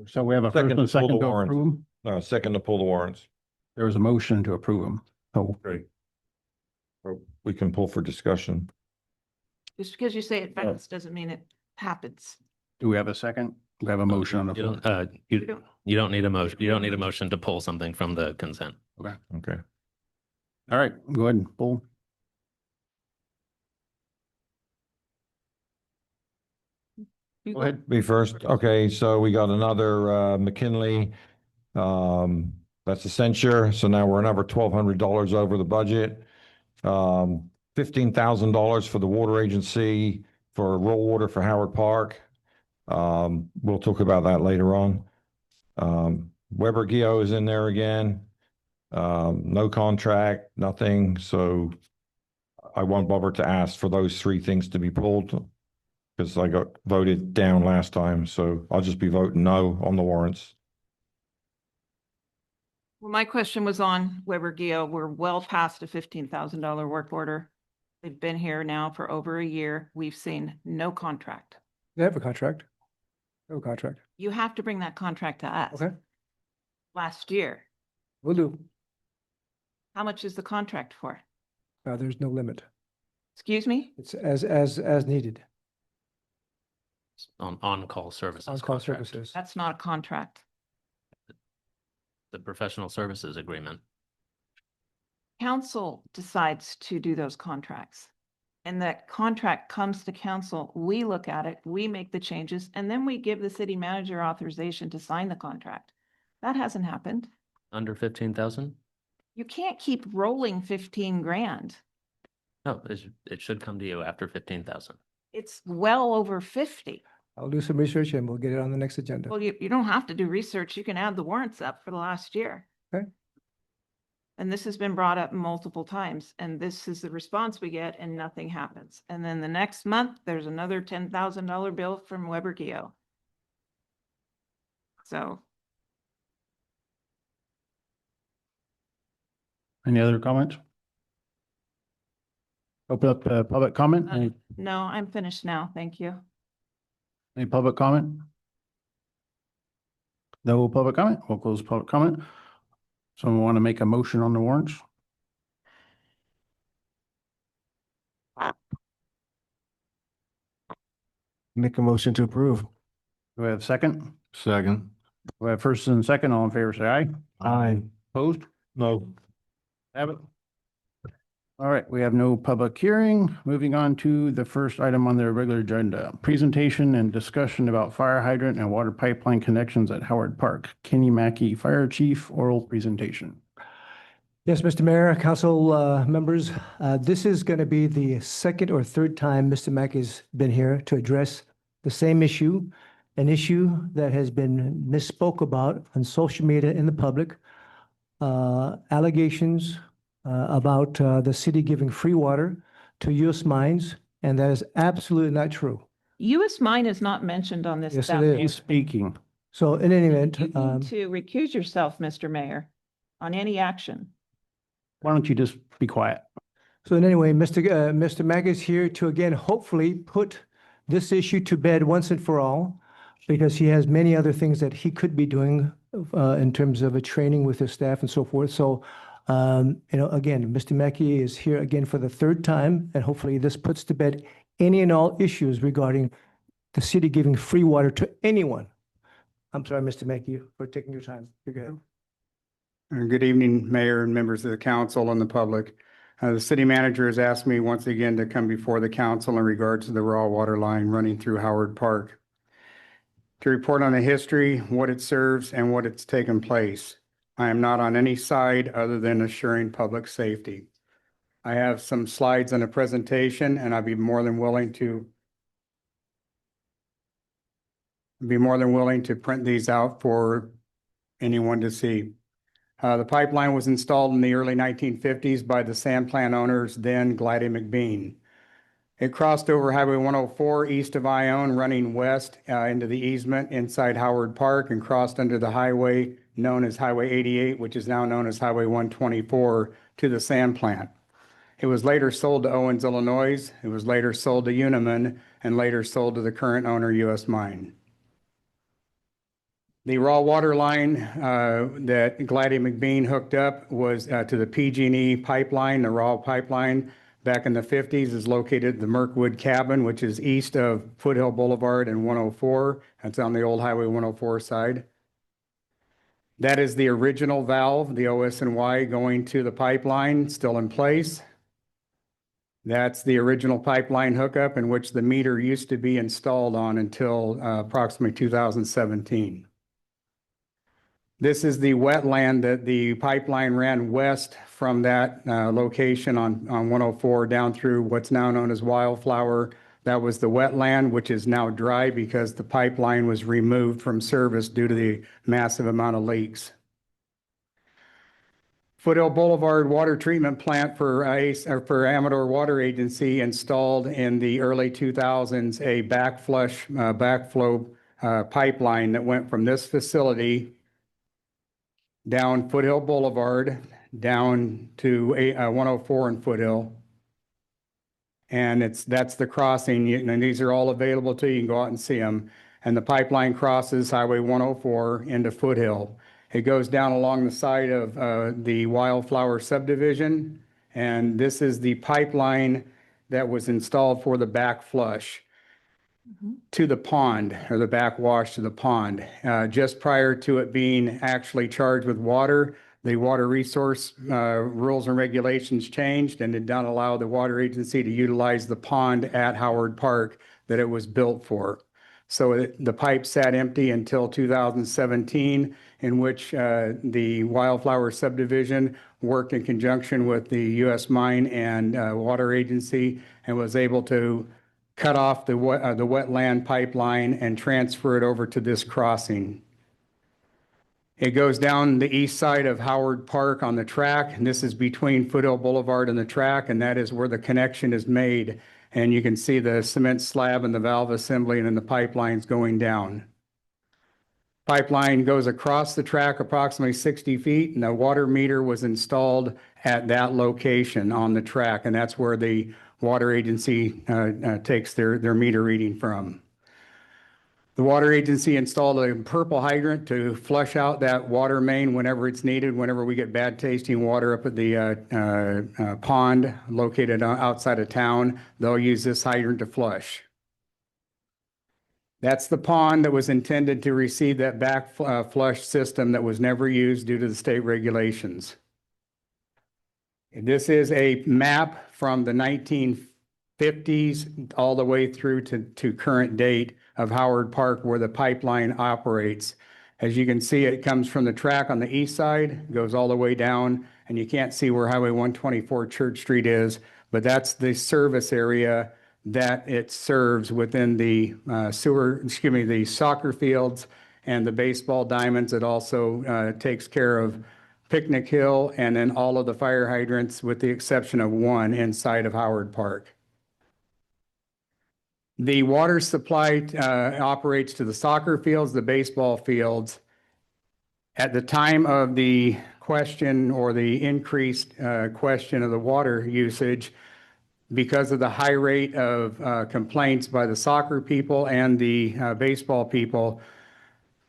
So we have a first Second and to pull the second to warrants. approve them. No, second to pull the warrants. There was a motion to approve them. So Great. We can pull for discussion. Just because you say it fast doesn't mean it happens. do we have a second? We have a motion on the You floor. don't, you don't need a motion. You don't need a motion to pull something from the consent. Okay. Okay. All right, go ahead and pull. Go ahead. Me first. Okay, so we got another McKinley. That's a censure. So now we're another $1,200 over the budget. $15,000 for the water agency for raw water for Howard Park. We'll talk about that later on. Weber Geo is in there again. No contract, nothing. So I want Barbara to ask for those three things to be pulled because I got voted down last time. So I'll just be voting no on the warrants. Well, my question was on Weber Geo. We're well past a $15,000 work order. They've been here now for over a year. We've seen no contract. They have a contract. They have a contract. You have to bring that contract to us. Okay, Last year. will do. How much is the contract for? There's no limit. Excuse me? It's as needed. On-call services. On-call contract. services. That's not a contract. The professional services agreement. Council decides to do those contracts. And that contract comes to council, we look at it, we make the changes, and then we give the city manager authorization to sign the contract. That hasn't happened. Under 15,000? You can't keep rolling 15 grand. No, it should come to you after 15,000. It's well over 50. I'll do some research and we'll get it on the next agenda. Well, you don't have to do research. You can add the warrants up for the last year. Okay. And this has been brought up multiple times, and this is the response we get, and nothing happens. And then the next month, there's another $10,000 bill from Weber Geo. So Any other comments? Open up public comment. no, I'm finished now. Thank you. Any public comment? No public comment. We'll close public comment. Someone want to make a motion on the warrants? Make a motion to approve. Do we have a second? Second. We have first and second. All in favor, say aye. Aye. Opposed? No. Have it. All right, we have no public hearing. Moving on to the first item on the regular agenda, presentation and discussion about fire hydrant and water pipeline connections at Howard Park. Kenny Mackey, Fire Chief, oral presentation. Yes, Mr. Mayor, council members, this is going to be the second or third time Mr. Mackey's been here to address the same issue, an issue that has been misspoke about on social media in the public, allegations about the city giving free water to U.S. Mines, and that is absolutely not true. U.S. Mine is not mentioned on this. Yes, staff it is. report. He's speaking. So in any event, You need to recuse yourself, Mr. Mayor, on any action. Why don't you just be quiet? so in any way, Mr. Mackey is here to again, hopefully put this issue to bed once and for all, because he has many other things that he could be doing in terms of a training with his staff and so forth. So Again, Mr. Mackey is here again for the third time, and hopefully this puts to bed any and all issues regarding the city giving free water to anyone. I'm sorry, Mr. Mackey, for taking your time. You're good. Good evening, Mayor and members of the council and the public. The city manager has asked me once again to come before the council in regards to the raw water line running through Howard Park, to report on the history, what it serves, and what it's taken place. I am not on any side other than assuring public safety. I have some slides in a presentation, and I'd be more than willing to print these out for anyone to see. The pipeline was installed in the early 1950s by the sand plant owners, then Glady McBean. It crossed over Highway 104 east of Ione, running west into the easement inside Howard Park, and crossed under the highway known as Highway 88, which is now known as Highway 124, to the sand plant. It was later sold to Owens, Illinois. It was later sold to Uniman, and later sold to the current owner, U.S. Mine. The raw water line that Glady McBean hooked up was to the PG&E pipeline, the raw pipeline back in the 50s, is located at the Mirkwood Cabin, which is east of Foothill Boulevard and 104. That's on the old Highway 104 side. That is the original valve, the OS&Y going to the pipeline, still in place. That's the original pipeline hookup in which the meter used to be installed on until approximately 2017. This is the wetland that the pipeline ran west from that location on 104 down through what's now known as Wildflower. That was the wetland, which is now dry because the pipeline was removed from service due to the massive amount of leaks. Foothill Boulevard Water Treatment Plant for Amador Water Agency installed in the early 2000s a backflow pipeline that went from this facility down Foothill Boulevard, down to 104 in Foothill. And that's the crossing, and these are all available to you. You can go out and see them. And the pipeline crosses Highway 104 into Foothill. It goes down along the side of the Wildflower subdivision, and this is the pipeline that was installed for the back flush to the pond, or the backwash to the pond. Just prior to it being actually charged with water, the water resource rules and regulations changed, and did not allow the water agency to utilize the pond at Howard Park that it was built for. So the pipe sat empty until 2017, in which the Wildflower subdivision worked in conjunction with the U.S. Mine and Water Agency, and was able to cut off the wetland pipeline and transfer it over to this crossing. It goes down the east side of Howard Park on the track, and this is between Foothill Boulevard and the track, and that is where the connection is made. And you can see the cement slab and the valve assembly, and then the pipelines going down. Pipeline goes across the track approximately 60 feet, and the water meter was installed at that location on the track, and that's where the water agency takes their meter reading from. The water agency installed a purple hydrant to flush out that water main whenever it's needed, whenever we get bad tasting water up at the pond located outside of town. They'll use this hydrant to flush. That's the pond that was intended to receive that back flush system that was never used due to the state regulations. This is a map from the 1950s all the way through to current date of Howard Park, where the pipeline operates. As you can see, it comes from the track on the east side, goes all the way down, and you can't see where Highway 124 Church Street is, but that's the service area that it serves within the the soccer fields and the baseball diamonds. It also takes care of Picnic Hill, and then all of the fire hydrants with the exception of one inside of Howard Park. The water supply operates to the soccer fields, the baseball fields. At the time of the question, or the increased question of the water usage, because of the high rate of complaints by the soccer people and the baseball people,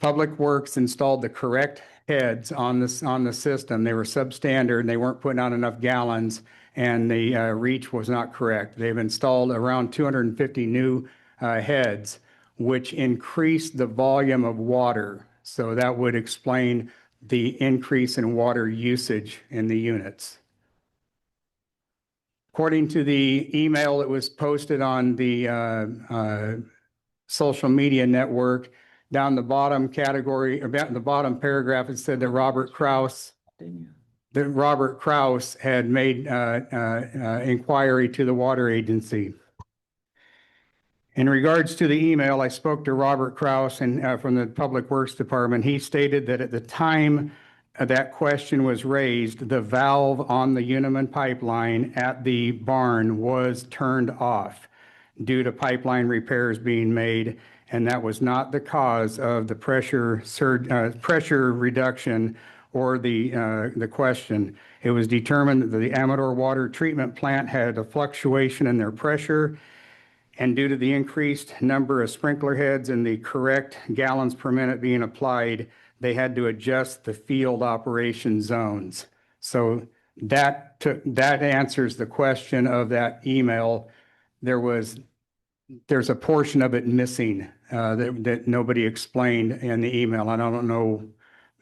Public Works installed the correct heads on the system. They were substandard and they weren't putting out enough gallons, and the reach was not correct. They've installed around 250 new heads, which increased the volume of water. So that would explain the increase in water usage in the units. According to the email that was posted on the social media network, down the bottom category, or down the bottom paragraph, it said that Robert Kraus had made inquiry to the water agency. In regards to the email, I spoke to Robert Kraus and from the Public Works Department. He stated that at the time that question was raised, the valve on the Uniman pipeline at the barn was turned off due to pipeline repairs being made, and that was not the cause of the pressure reduction or the question. It was determined that the Amador Water Treatment Plant had a fluctuation in their pressure, and due to the increased number of sprinkler heads and the correct gallons per minute being applied, they had to adjust the field operation zones. So that answers the question of that email. There's a portion of it missing that nobody explained in the email. And I don't know,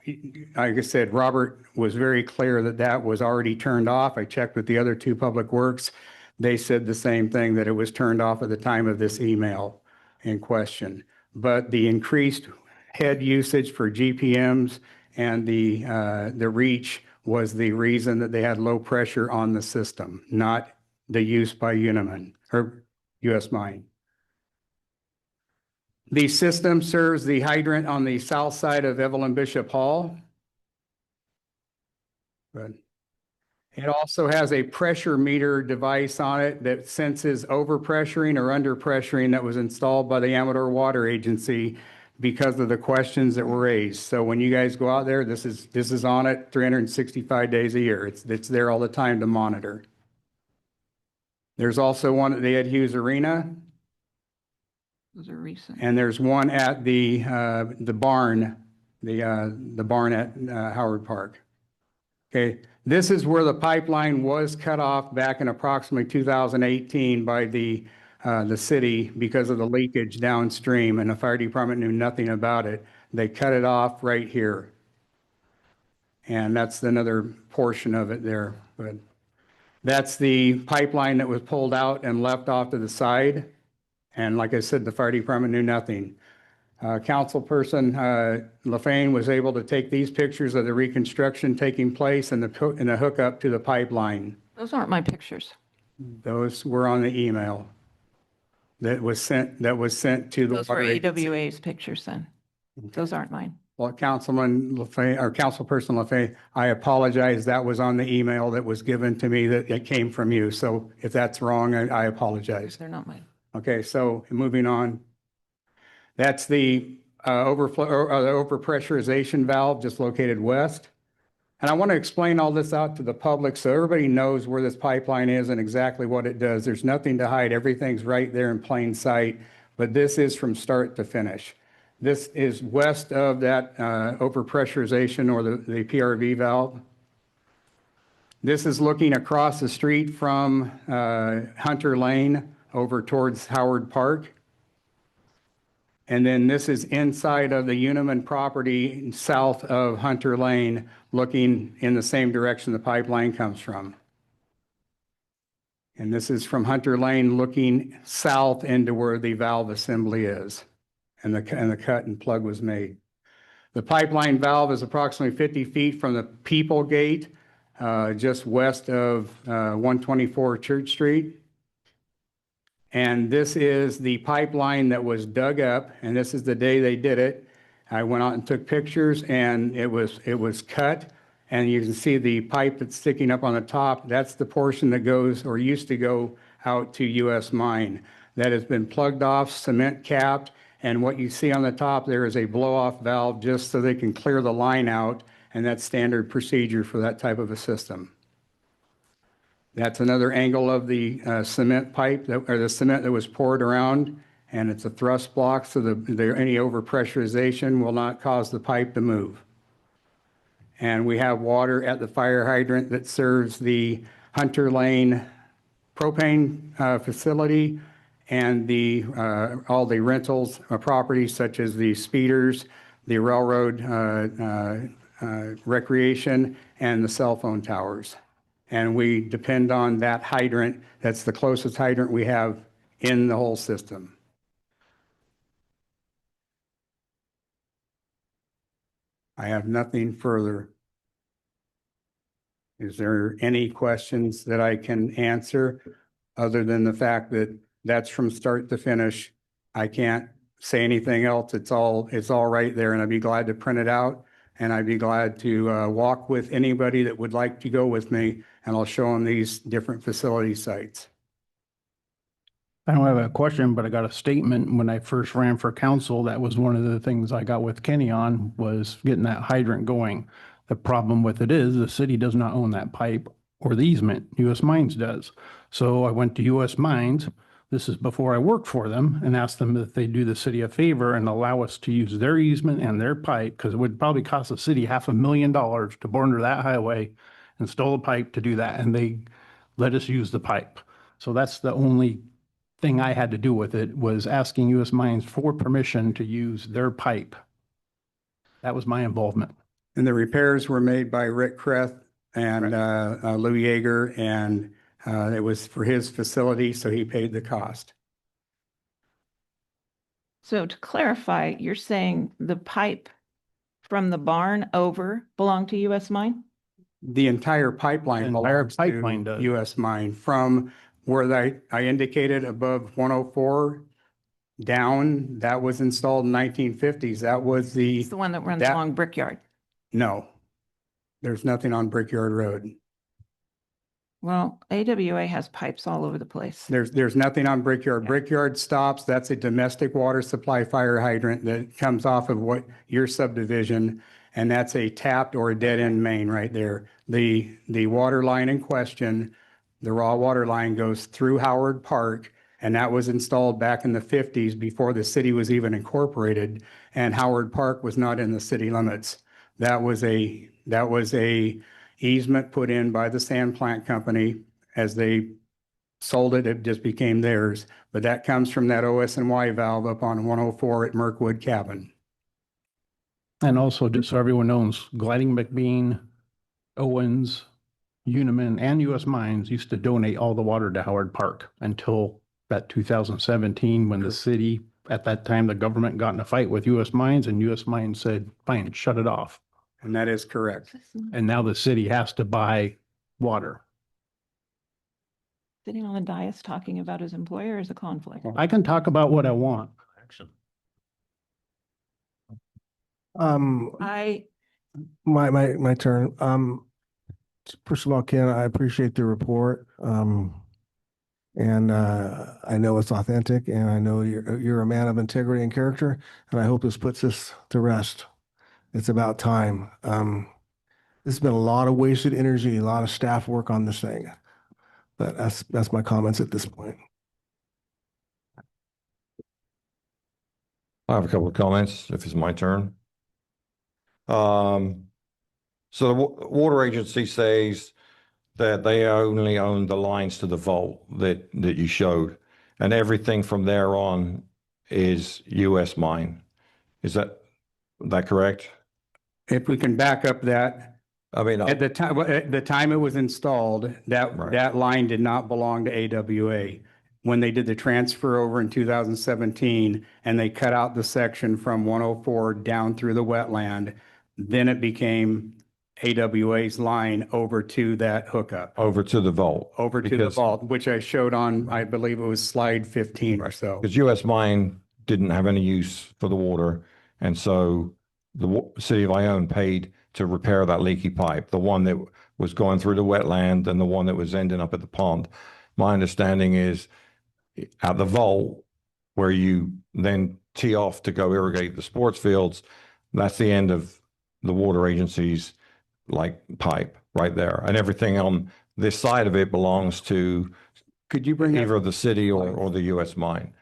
like I said, Robert was very clear that that was already turned off. I checked with the other two Public Works. They said the same thing, that it was turned off at the time of this email in question. But the increased head usage for GPMs and the reach was the reason that they had low pressure on the system, not the use by Uniman or US Mine. The system serves the hydrant on the south side of Evelyn Bishop Hall. Good. It also has a pressure meter device on it that senses overpressuring or underpressuring that was installed by the Amador Water Agency because of the questions that were raised. So when you guys go out there, this is on it 365 days a year. It's there all the time to monitor. There's also one at the Ed Hughes Arena. Those are recent. And there's one at the barn, the barn at Howard Park. Okay, this is where the pipeline was cut off back in approximately 2018 by the city because of the leakage downstream, and the fire department knew nothing about it. They cut it off right here. And that's another portion of it there. But that's the pipeline that was pulled out and left off to the side. And like I said, the fire department knew nothing. Councilperson LaFane was able to take these pictures of the reconstruction taking place and the hookup to the pipeline. Those aren't my pictures. Those were on the email that was sent to the Those were water agency. AWA's pictures then. Those aren't mine. Well, Councilman LaFane, or Councilperson LaFane, I apologize. That was on the email that was given to me that it came from you. So if that's wrong, I apologize. They're not mine. Okay, so moving on. That's the overflow or the overpressurization valve just located west. And I want to explain all this out to the public so everybody knows where this pipeline is and exactly what it does. There's nothing to hide. Everything's right there in plain sight, but this is from start to finish. This is west of that overpressurization or the PRV valve. This is looking across the street from Hunter Lane over towards Howard Park. And then this is inside of the Uniman property south of Hunter Lane, looking in the same direction the pipeline comes from. And this is from Hunter Lane looking south into where the valve assembly is and the cut and plug was made. The pipeline valve is approximately 50 feet from the People Gate, just west of 124 Church Street. And this is the pipeline that was dug up, and this is the day they did it. I went out and took pictures, and it was cut, and you can see the pipe that's sticking up on the top. That's the portion that goes or used to go out to US Mine. That has been plugged off, cement capped, and what you see on the top there is a blow-off valve just so they can clear the line out, and that's standard procedure for that type of a system. That's another angle of the cement pipe or the cement that was poured around, and it's a thrust block so any overpressurization will not cause the pipe to move. And we have water at the fire hydrant that serves the Hunter Lane propane facility and the all the rentals properties such as the speeders, the railroad recreation, and the cell phone towers. And we depend on that hydrant. That's the closest hydrant we have in the whole system. I have nothing further. Is there any questions that I can answer other than the fact that that's from start to finish? I can't say anything else. It's all right there, and I'd be glad to print it out, and I'd be glad to walk with anybody that would like to go with me, and I'll show them these different facility sites. I don't have a question, but I got a statement when I first ran for council. That was one of the things I got with Kenny on, was getting that hydrant going. The problem with it is the city does not own that pipe or the easement. US Mines does. So I went to US Mines. This is before I worked for them, and asked them if they do the city a favor and allow us to use their easement and their pipe, because it would probably cost the city $500,000 to bore under that highway, install a pipe to do that, and they let us use the pipe. So that's the only thing I had to do with it, was asking US Mines for permission to use their pipe. That was my involvement. And the repairs were made by Rick Kreth and Lou Yeager, and it was for his facility, so he paid the cost. So to clarify, you're saying the pipe from the barn over belonged to US Mine? The entire pipeline belongs to US Mine, from where I indicated above 104 down. That was installed in 1950s. That was It's the one that runs along Brickyard. No, there's nothing on Brickyard Road. Well, AWA has pipes all over the place. There's nothing on Brickyard. Brickyard stops. That's a domestic water supply fire hydrant that comes off of what your subdivision, and that's a tapped or a dead end main right there. The water line in question, the raw water line, goes through Howard Park, and that was installed back in the 50s before the city was even incorporated, and Howard Park was not in the city limits. That was a easement put in by the sand plant company. As they sold it, it just became theirs. But that comes from that OS&Y valve up on 104 at Mirkwood Cabin. And also, just so everyone knows, Gliding McBean, Owens, Uniman, and US Mines used to donate all the water to Howard Park until that 2017, when the city, at that time, the government got in a fight with US Mines, and US Mines said, fine, shut it off. And that is correct. And now the city has to buy water. Sitting on the dais talking about his employer is a conflict. I can talk about what I want. I, My turn. First of all, Ken, I appreciate the report. And I know it's authentic, and I know you're a man of integrity and character, and I hope this puts this to rest. It's about time. There's been a lot of wasted energy, a lot of staff work on this thing. But that's my comments at this point. I have a couple of comments, if it's my turn. So the water agency says that they only own the lines to the vault that you showed, and everything from there on is US Mine. Is that correct? If we can back up that. I mean, at the time it was installed, that line did not belong to AWA. When they did the transfer over in 2017, and they cut out the section from 104 down through the wetland, then it became AWA's line over to that hookup. Over to the vault. Over to the vault, which I showed on, I believe it was slide 15 or so. Because US Mine didn't have any use for the water, and so the city of Ione paid to repair that leaky pipe, the one that was going through the wetland and the one that was ending up at the pond. My understanding is at the vault, where you then tee off to go irrigate the sports fields, that's the end of the water agency's pipe right there. And everything on this side of it belongs to either the city or the US Mine.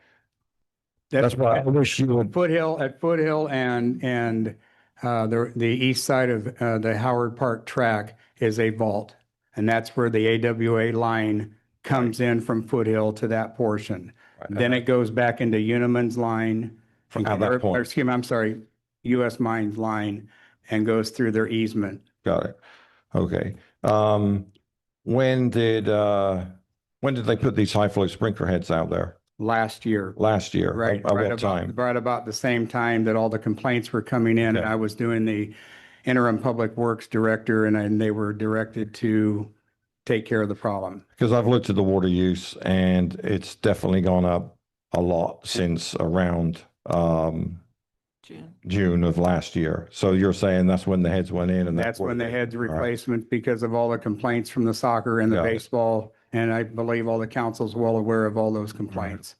That's why I wish you would. Foothill and the east side of the Howard Park track is a vault. And that's where the AWA line comes in from Foothill to that portion. Then it goes back into Uniman's line. At that point. Excuse me, I'm sorry, US Mines line, and goes through their easement. Got it. Okay. When did they put these high flow sprinkler heads out there? Last year. Last year. Right. At right what about- time? Right about the same time that all the complaints were coming in, and Okay. I was doing the interim public works director, and they were directed to take care of the problem. Because I've looked at the water use and it's definitely gone up a lot since around June of last year. So you're saying that's when the heads went in and That's when the heads All right. replacement, because of all the complaints from the soccer and the Got it. baseball, and I believe all the council's well aware of all those complaints.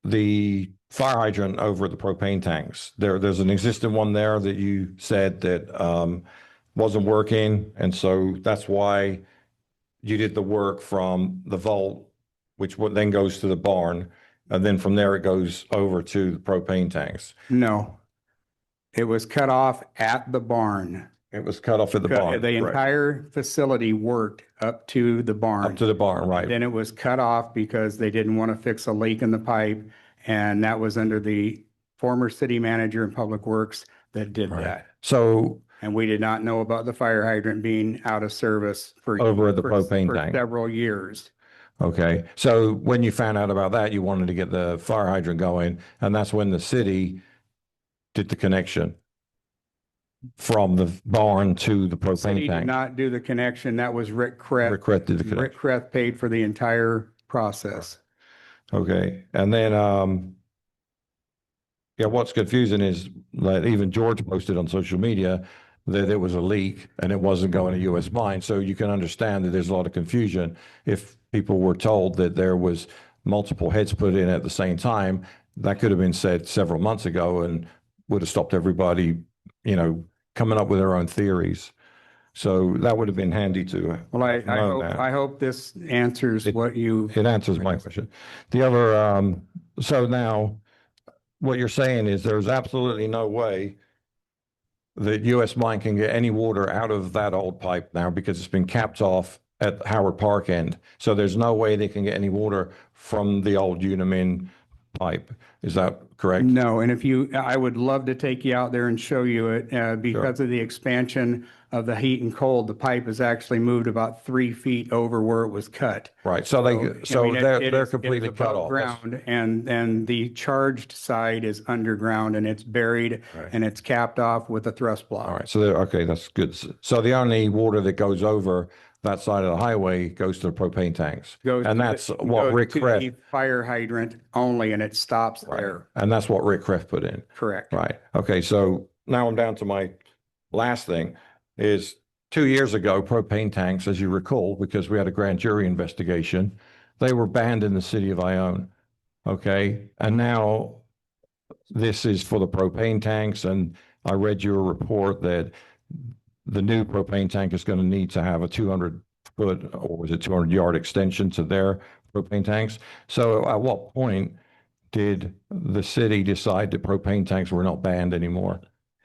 The fire hydrant over at the propane tanks, there's an existing one there that you said that wasn't working. And so that's why you did the work from the vault, which then goes to the barn. And then from there, it goes over to the propane tanks. No, it was cut off at the barn. It was cut off at the barn. The correct. entire facility worked up to the barn. Up to the barn, right. Then it was cut off because they didn't want to fix a leak in the pipe. And that was under the former city manager in Public Works that did that. So And we did not know about the fire hydrant being out of service for Over at the for- propane for tank. several years. Okay, so when you found out about that, you wanted to get the fire hydrant going, and that's when the city did the connection from the barn to the City propane did tank. not do the connection. That was Rick Krett. Rick Krett did the connection. Rick Krett paid for the entire process. Okay, and then, yeah, what's confusing is that even George posted on social media that there was a leak and it wasn't going to US Mine. So you can understand that there's a lot of confusion. If people were told that there was multiple heads put in at the same time, that could have been said several months ago and would have stopped everybody, coming up with their own theories. So that would have been handy to Well, I know hope, that. I hope this answers what you. It answers my question. The other, so now what you're saying is there's absolutely no way that US Mine can get any water out of that old pipe now because it's been capped off at Howard Park end. So there's no way they can get any water from the old Unimin pipe. Is that correct? No, and I would love to take you out there and show you it, because of the expansion of the heat and cold, the pipe has actually moved about 3 feet over where it was cut. Right, so I mean, they're it's completely cut above off. That's- Ground, and the charged side is underground and it's buried and it's capped off with a thrust block. All right, so okay, that's good. So the only water that goes over that side of the highway goes to the propane tanks. Goes And to that's the- what goes Rick to Kreft, the Fire hydrant only, and it stops there. and that's what Rick Kreft put in. Correct. Right. Okay. So now I'm down to my last thing is 2 years ago, propane tanks, as you recall, because we had a grand jury investigation, they were banned in the city of Ione. Okay. And now this is for the propane tanks. And I read your report that the new propane tank is going to need to have a 200-foot, or was it 200-yard extension to their propane tanks? So at what point did the city decide that propane tanks were not banned anymore?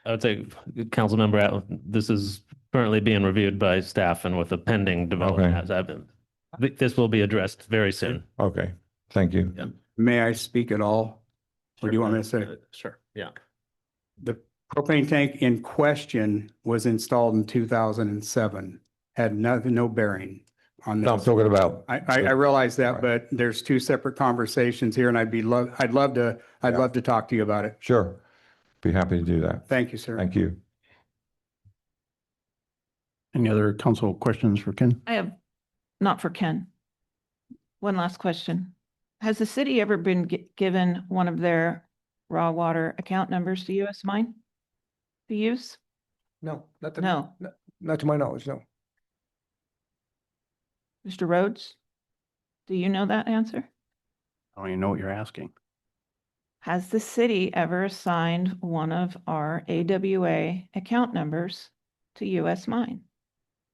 I would say, Councilmember, this is currently being reviewed by staff and with a pending development. Okay. As I've been, this will be addressed very soon. Okay, thank you. Yeah. May I speak at all? Or do you want me to say? Sure, yeah. The propane tank in question was installed in 2007, had nothing, no bearing on No, I'm this. talking about, I realize that, but there's two separate conversations here, and I'd love to talk to you about it. sure, be happy to do that. Thank you, sir. Thank you. Any other council questions for Ken? I have, not for Ken. One last question. Has the city ever been given one of their raw water account numbers to US Mine to use? No, No. not to my knowledge, no. Mr. Rhodes? Do you know that answer? I don't even know what you're asking. Has the city ever assigned one of our AWA account numbers to US Mine?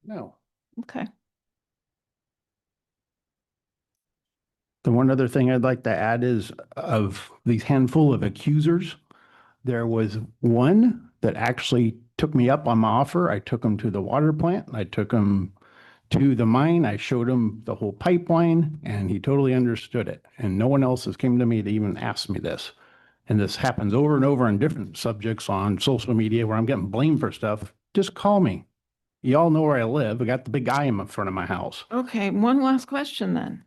No. Okay. The one other thing I'd like to add is of these handful of accusers, there was one that actually took me up on my offer. I took him to the water plant. I took him to the mine. I showed him the whole pipeline and he totally understood it. And no one else has came to me to even ask me this. And this happens over and over on different subjects on social media where I'm getting blamed for stuff. Just call me. Y'all know where I live. I got the big guy in front of my house. Okay, one last question then.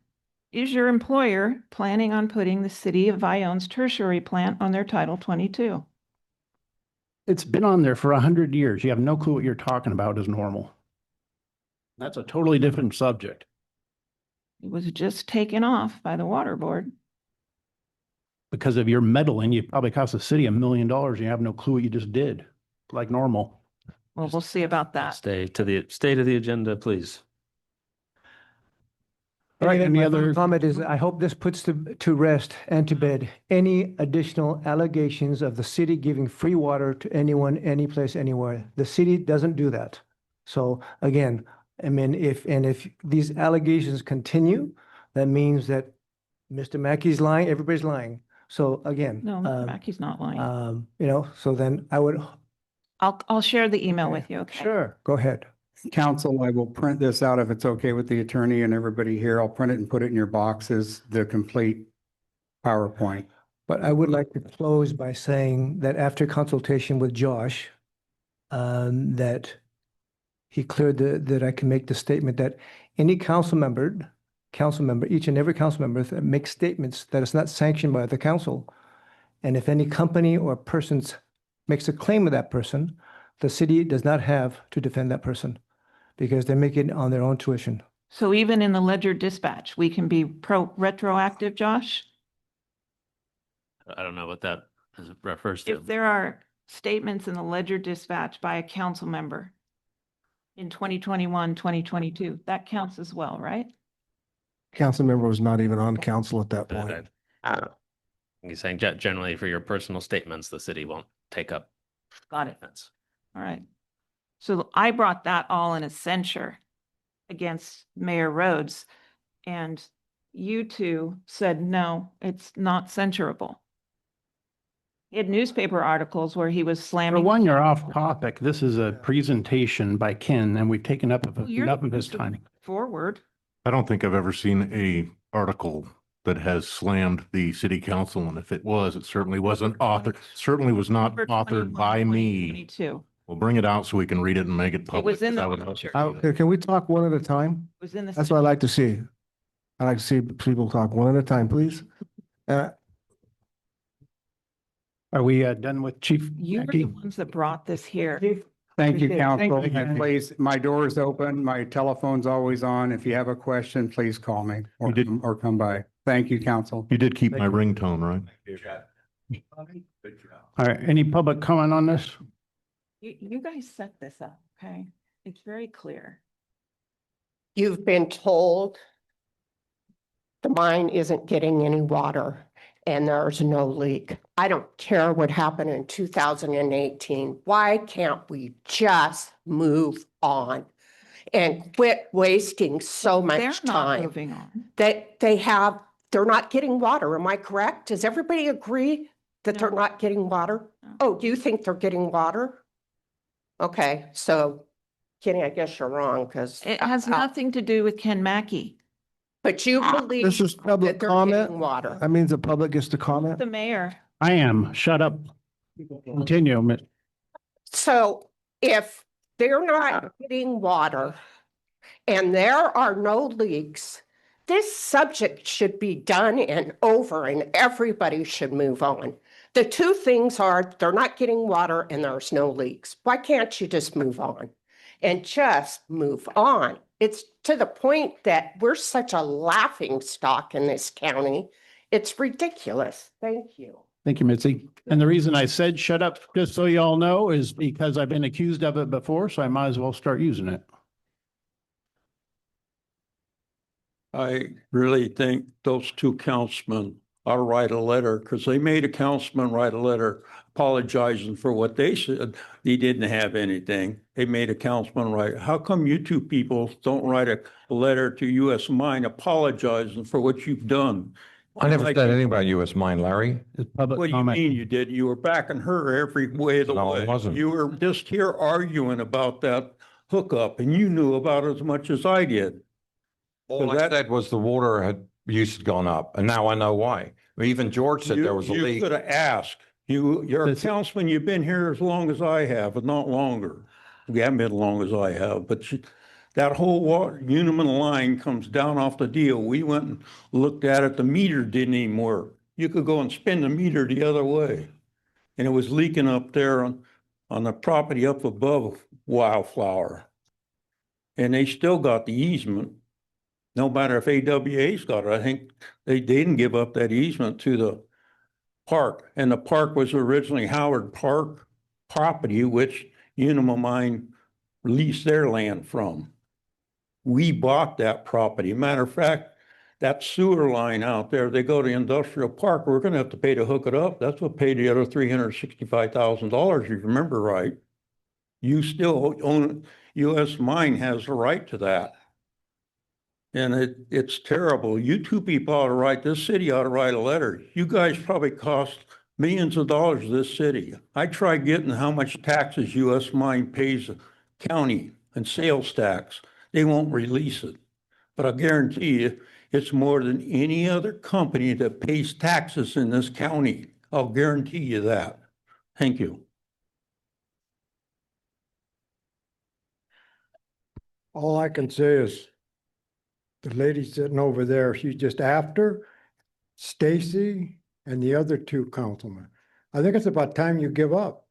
Is your employer planning on putting the city of Ione's tertiary plant on their Title 22? It's been on there for 100 years. You have no clue what you're talking about is normal. That's a totally different subject. It was just taken off by the water board. Because of your meddling, you probably cost the city $1 million. You have no clue what you just did, like normal. Well, we'll see about that. Stay to the agenda, please. All right, any My other final comment is, I hope this puts to rest and to bed any additional allegations of the city giving free water to anyone, anyplace, anywhere. The city doesn't do that. So again, I mean, if these allegations continue, that means that Mr. Mackey's lying, everybody's lying. So again. No, Mr. Mackey's not lying. So then I would. I'll share the email with you, okay? Sure, go ahead. Council, I will print this out if it's okay with the attorney and everybody here. I'll print it and put it in your boxes, the complete PowerPoint. But I would like to close by saying that after consultation with Josh, that he cleared that I can make the statement that any council member, each and every council member that makes statements that is not sanctioned by the council. And if any company or persons makes a claim of that person, the city does not have to defend that person because they make it on their own tuition. So even in the Ledger Dispatch, we can be retroactive, Josh? I don't know what that refers to. If there are statements in the Ledger Dispatch by a council member in 2021, 2022, that counts as well, right? Council member was not even on council at that point. He's saying generally for your personal statements, the city won't take up. Got it. All right. So I brought that all in a censure against Mayor Rhodes. And you two said, no, it's not censurable. He had newspaper articles where he was For slamming. one, you're off topic. This is a presentation by Ken and we've taken up enough of his time. Forward. I don't think I've ever seen a article that has slammed the city council, and if it was, it certainly wasn't authored, certainly was not authored by me. 2022. We'll bring it out so we can read it and make it public. was in the That would- Ledger. Can we talk one at a time? It was in the. That's what I like to see. I like to see people talk one at a time, please. Are we done with Chief You were Mackey? the ones that brought this here. Thank you, Appreciate it. council. Thank you. And please, my door is open. My telephone's always on. If you have a question, please call me or come by. Thank you, council. You did keep my ringtone, right? All right, any public comment on this? You guys set this up, okay? It's very clear. You've been told the mine isn't getting any water and there's no leak. I don't care what happened in 2018. Why can't we just move on and quit wasting so much They're not time? moving on. They're not getting water. Am I correct? Does everybody agree that they're not getting water? No. Oh, you think they're getting water? Okay, so Kenny, I guess you're wrong because. It has nothing to do with Ken Mackey. But you believe This is public that they're comment. getting water. That means the public gets to comment. The mayor. I am. Shut up. Continue. So if they're not getting water and there are no leaks, this subject should be done and over and everybody should move on. The two things are they're not getting water and there's no leaks. Why can't you just move on and just move on? It's to the point that we're such a laughing stock in this county. It's ridiculous. Thank you. Thank you, Mitzi. And the reason I said shut up, just so you all know, is because I've been accused of it before, so I might as well start using it. I really think those two councilmen ought to write a letter because they made a councilman write a letter apologizing for what they said. They didn't have anything. They made a councilman write. How come you two people don't write a letter to US Mine apologizing for what you've done? I never said anything about US Mine, Larry. What do you mean you did? You were backing her every way of the No, I way. wasn't. You were just here arguing about that hookup, and you knew about it as much as I did. All I said was the water use had gone up, and now I know why. Even George said there was a You leak. could have asked. You're a councilman, you've been here as long as I have, but not longer. You haven't been as long as I have, but that whole Uniman line comes down off the deal. We went and looked at it. The meter didn't even work. You could go and spin the meter the other way. And it was leaking up there on the property up above Wildflower. And they still got the easement. No matter if AWA's got it, I think they didn't give up that easement to the park. And the park was originally Howard Park property, which Unima Mine leased their land from. We bought that property. Matter of fact, that sewer line out there, they go to industrial park, we're gonna have to pay to hook it up. That's what paid the other $365,000, if you remember right. You still own, US Mine has the right to that. And it's terrible. You two people ought to write, this city ought to write a letter. You guys probably cost millions of dollars to this city. I tried getting how much taxes US Mine pays the county and sales tax. They won't release it. But I guarantee you, it's more than any other company that pays taxes in this county. I'll guarantee you that. Thank you. All I can say is the lady sitting over there, she's just after Stacy and the other two councilmen. I think it's about time you give up.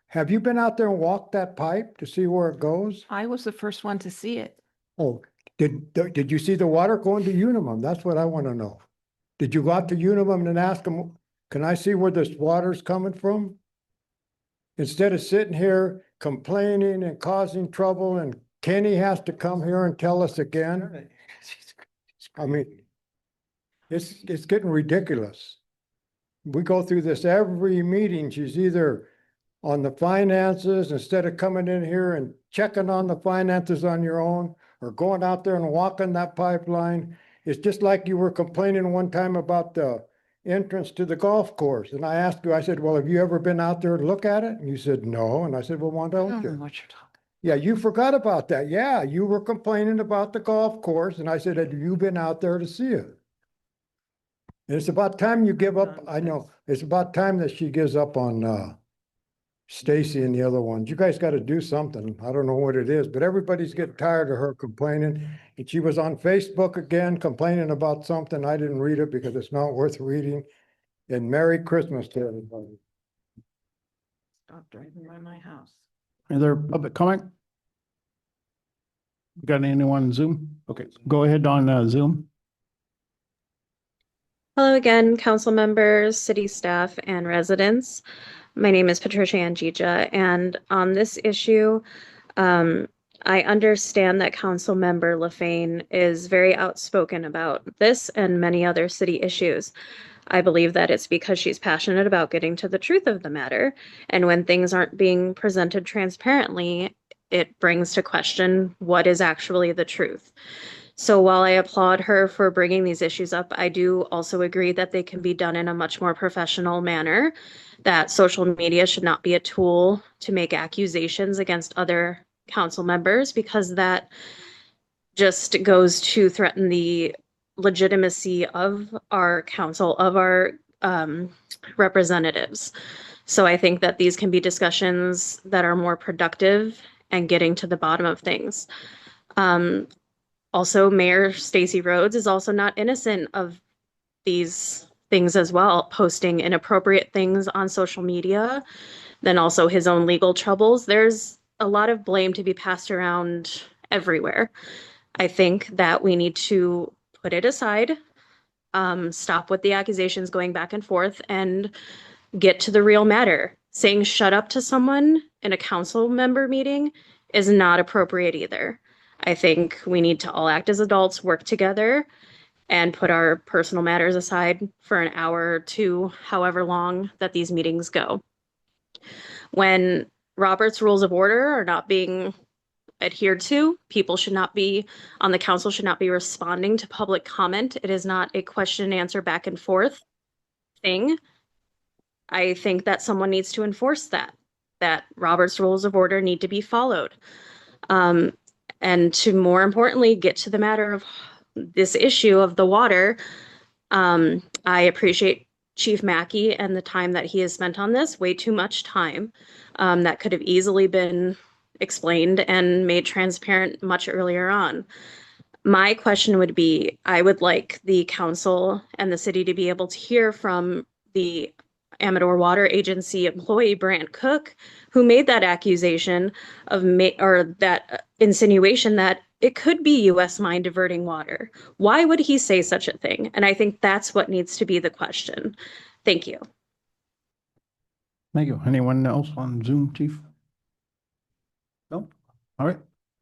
Have you been out there and walked that pipe to see where it goes? I was the first one to see it. Oh, did you see the water going to Unimum? That's what I want to know. Did you go out to Unimum and ask them, can I see where this water's coming from? Instead of sitting here complaining and causing trouble, and Kenny has to come here and tell us again. I mean, it's getting ridiculous. We go through this every meeting. She's either on the finances instead of coming in here and checking on the finances on your own, or going out there and walking that pipeline. It's just like you were complaining one time about the entrance to the golf course. And I asked you, I said, well, have you ever been out there to look at it? And you said, no. And I said, well, why don't you? What you're talking. Yeah, you forgot about that. Yeah, you were complaining about the golf course. And I said, have you been out there to see it? And it's about time you give up. I know, it's about time that she gives up on Stacy and the other ones. You guys got to do something. I don't know what it is, but everybody's getting tired of her complaining. And she was on Facebook again complaining about something. I didn't read it because it's not worth reading. And Merry Christmas to everybody. Stop driving by my house. Any other public comment? Got anyone on Zoom? Okay, go ahead on Zoom. Hello again, council members, city staff, and residents. My name is Patricia Angija, and on this issue, I understand that Council Member LaFane is very outspoken about this and many other city issues. I believe that it's because she's passionate about getting to the truth of the matter, and when things aren't being presented transparently, it brings to question what is actually the truth. So while I applaud her for bringing these issues up, I do also agree that they can be done in a much more professional manner, that social media should not be a tool to make accusations against other council members, because that just goes to threaten the legitimacy of our council, of our representatives. So I think that these can be discussions that are more productive and getting to the bottom of things. Also, Mayor Stacy Rhodes is also not innocent of these things as well, posting inappropriate things on social media, then also his own legal troubles. There's a lot of blame to be passed around everywhere. I think that we need to put it aside, stop with the accusations going back and forth, and get to the real matter. Saying shut up to someone in a council member meeting is not appropriate either. I think we need to all act as adults, work together, and put our personal matters aside for an hour or two, however long that these meetings go. When Robert's Rules of Order are not being adhered to, people should not be on the council should not be responding to public comment. It is not a question and answer back and forth thing. I think that someone needs to enforce that Robert's Rules of Order need to be followed. And to more importantly, get to the matter of this issue of the water. I appreciate Chief Mackey and the time that he has spent on this, way too much time. That could have easily been explained and made transparent much earlier on. My question would be, I would like the council and the city to be able to hear from the Amador Water Agency employee Brant Cook, who made that accusation of or that insinuation that it could be U.S. mine diverting water. Why would he say such a thing? And I think that's what needs to be the question. Thank you. Thank you. Anyone else on Zoom, Chief? No? All right.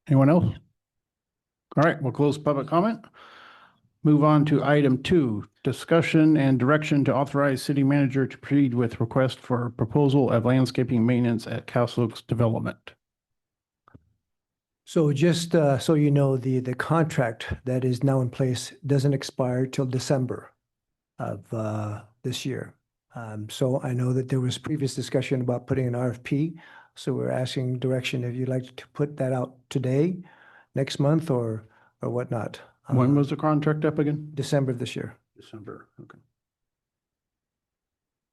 Anyone else? All right, we'll close public comment. Move on to item 2, discussion and direction to authorize city manager to proceed with request for proposal of landscaping maintenance at Castle Oaks Development. So just so you know, the contract that is now in place doesn't expire till December of this year. So I know that there was previous discussion about putting an RFP. So we're asking direction if you'd like to put that out today, next month, or whatnot. When was the contract up again? December of this year. December, okay.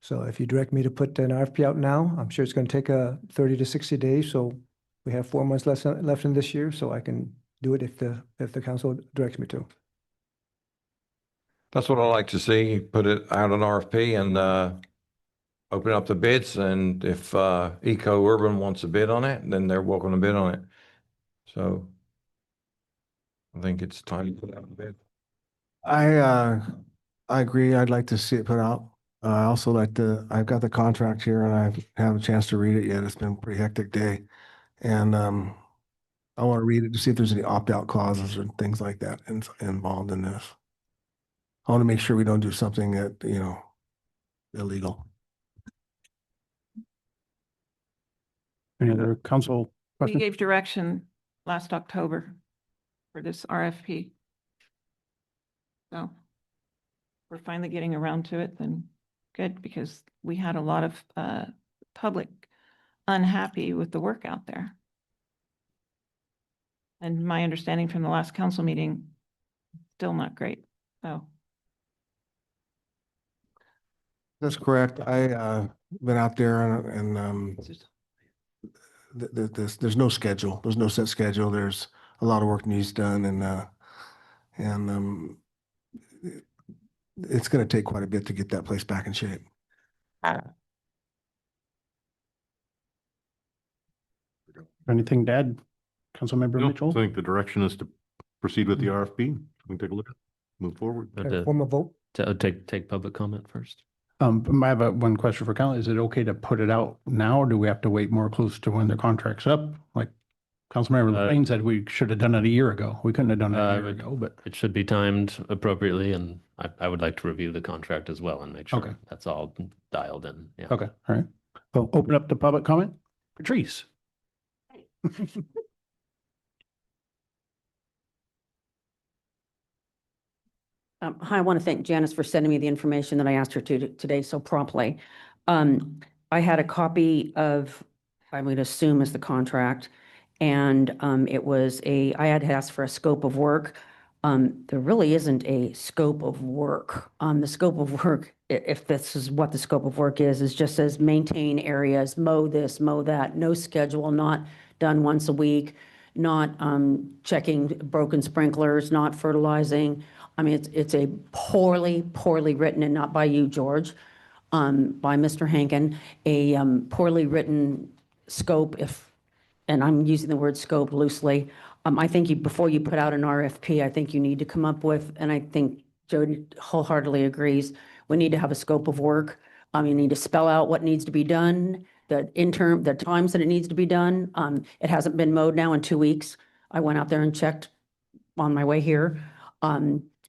So if you direct me to put an RFP out now, I'm sure it's going to take 30 to 60 days. So we have 4 months left in this year, so I can do it if the council directs me to. That's what I like to see. Put it out on RFP and open up the bids. And if Eco Urban wants a bid on it, then they're welcome to bid on it. So I think it's time to put out a bid. I agree. I'd like to see it put out. I also like I've got the contract here and I haven't a chance to read it yet. It's been a pretty hectic day. And I want to read it to see if there's any opt-out clauses or things like that involved in this. I want to make sure we don't do something that, illegal. Any other council We questions? gave direction last October for this RFP. So we're finally getting around to it, then good, because we had a lot of public unhappy with the work out there. And my understanding from the last council meeting, still not great, so. That's correct. I been out there and there's no schedule. There's no set schedule. There's a lot of work needs done and it's going to take quite a bit to get that place back in shape. Anything to add, Councilmember No, Mitchell? I think the direction is to proceed with the RFP. We can take a look at it, move forward. Form a vote. Take public comment first. I have one question for Council. Is it okay to put it out now, or do we have to wait more close to when the contract's up? Like Councilmember Lane said, we should have done it a year ago. We couldn't have done it a year ago, but It should be timed appropriately, and I would like to review the contract as well and make sure Okay. that's all dialed in. Yeah. okay, all right. So open up to public comment. Patrice. Hi, I want to thank Janice for sending me the information that I asked her to today so promptly. I had a copy of, I would assume is the contract, and it was I had asked for a scope of work. There really isn't a scope of work. The scope of work, if this is what the scope of work is just says maintain areas, mow this, mow that, no schedule, not done once a week, not checking broken sprinklers, not fertilizing. I mean, it's a poorly written, and not by you, George, by Mr. Hankin, a poorly written scope, and I'm using the word scope loosely. I think before you put out an RFP, I think you need to come up with, and I think Jody wholeheartedly agrees, we need to have a scope of work. You need to spell out what needs to be done, the times that it needs to be done. It hasn't been mowed now in 2 weeks. I went out there and checked on my way here.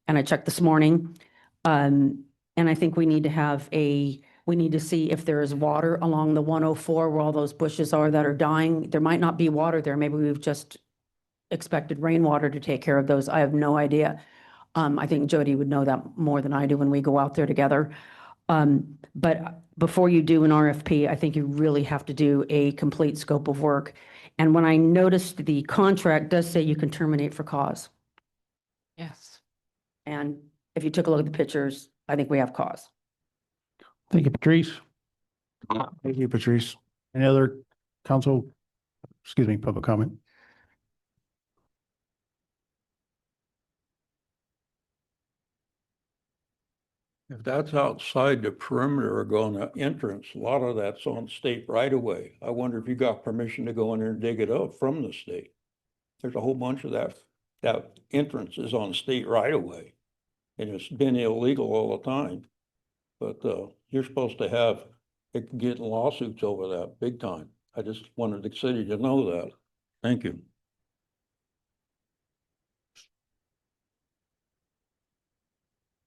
And I checked this morning. And I think we need to have a We need to see if there is water along the 104 where all those bushes are that are dying. There might not be water there. Maybe we've just expected rainwater to take care of those. I have no idea. I think Jody would know that more than I do when we go out there together. But before you do an RFP, I think you really have to do a complete scope of work. And when I noticed the contract does say you can terminate for cause. Yes. And if you took a look at the pictures, I think we have cause. Thank you, Patrice. Thank you, Patrice. Any other council, excuse me, public comment? If that's outside the perimeter or going to entrance, a lot of that's on state right of way. I wonder if you got permission to go in there and dig it up from the state. There's a whole bunch of that entrance is on state right of way. And it's been illegal all the time. But you're supposed to have, it can get lawsuits over that big time. I just wanted the city to know that. Thank you.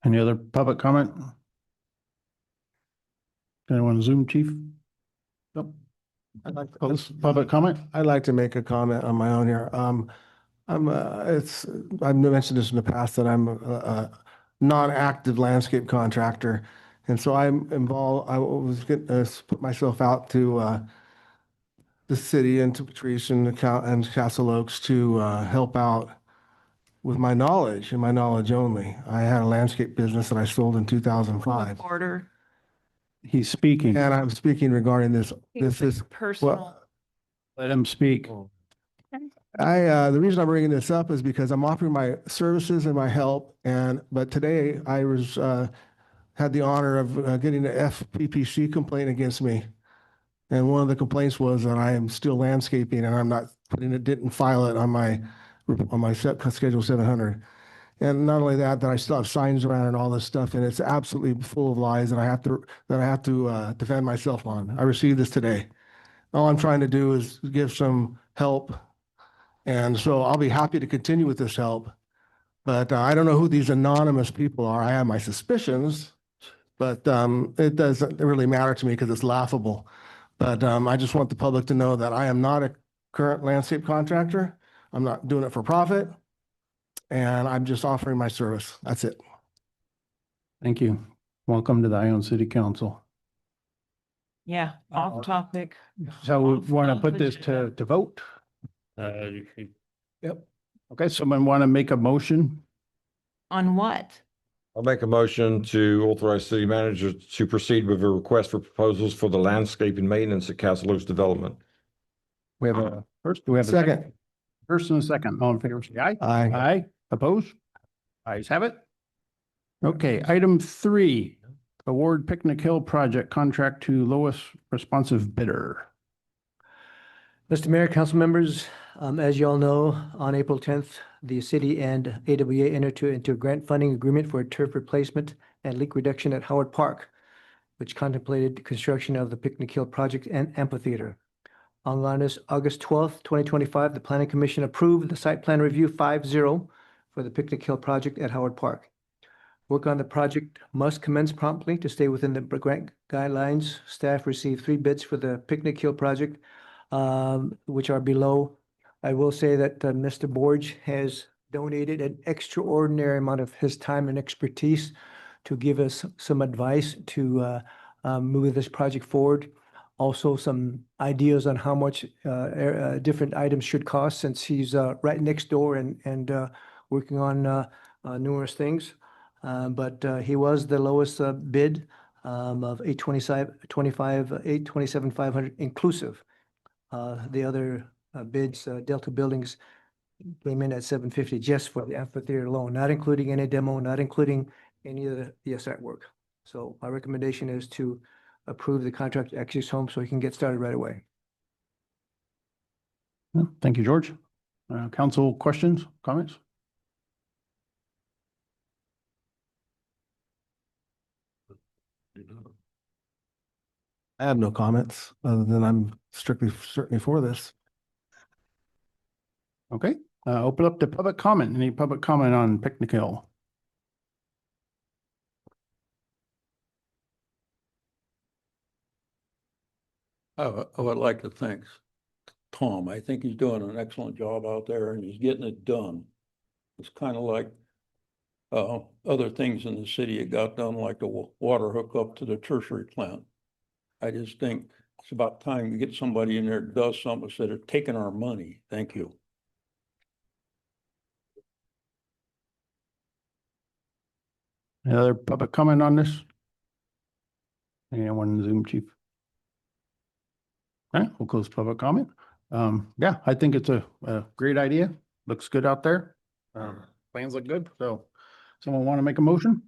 Any other public comment? Anyone Zoom, chief? Nope. I'd like to Close public comment? I'd like to make a comment on my own here. I've mentioned this in the past that I'm a non-active landscape contractor. And so I'm involved, I was getting, put myself out to, the city and to Patrice and Castle Oaks to, help out with my knowledge and my knowledge only. I had a landscape business that I sold in 2005. Order. He's speaking. And I'm speaking regarding this. This is Personal. Let him speak. The reason I'm bringing this up is because I'm offering my services and my help. But today I was, had the honor of getting an FPPC complaint against me. And one of the complaints was that I am still landscaping and I'm not didn't file it on my Schedule 700. And not only that, that I still have signs around and all this stuff, and it's absolutely full of lies that I have to defend myself on. I received this today. All I'm trying to do is give some help, and so I'll be happy to continue with this help. But I don't know who these anonymous people are. I have my suspicions, but it doesn't really matter to me because it's laughable. But I just want the public to know that I am not a current landscape contractor. I'm not doing it for profit, and I'm just offering my service. That's it. Thank you. Welcome to the Ione City Council. Yeah, off topic. So we want to put this to vote? Yep. Okay, someone want to make a motion? On what? I'll make a motion to authorize city manager to proceed with a request for proposals for the landscape and maintenance at Castle Oaks Development. We have a first, do we have a second? First and a second, all in favor, say aye. Aye. Aye, opposed? Ayes have it. Okay, item 3, award Picnic Hill project contract to lowest responsive bidder. Mr. Mayor, council members, as you all know, on April 10th, the city and AWA entered into a grant funding agreement for a turf replacement and leak reduction at Howard Park, which contemplated construction of the Picnic Hill project and amphitheater. On August 12th, 2025, the Planning Commission approved the site plan review 5-0 for the Picnic Hill project at Howard Park. Work on the project must commence promptly to stay within the grant guidelines. Staff received 3 bids for the Picnic Hill project, which are below. I will say that Mr. Borge has donated an extraordinary amount of his time and expertise to give us some advice to move this project forward. Also, some ideas on how much different items should cost, since he's right next door and working on numerous things. But he was the lowest bid of $827,500 inclusive. The other bids, Delta Buildings came in at $750 just for the amphitheater alone, not including any demo, not including any of the site work. So my recommendation is to approve the contract to Exe's Home so he can get started right away. Thank you, George. Council questions, comments? I have no comments other than I'm certainly for this. Okay, open up to public comment. Any public comment on Picnic Hill? I would like to thank Tom. I think he's doing an excellent job out there and he's getting it done. It's kind of like other things in the city that got done, like the water hookup to the tertiary plant. I just think it's about time to get somebody in there that does something instead of taking our money. Thank you. Any other public comment on this? Anyone in Zoom, chief? All right, we'll close public comment. Yeah, I think it's a great idea. Looks good out there. Plans look good. So someone want to make a motion?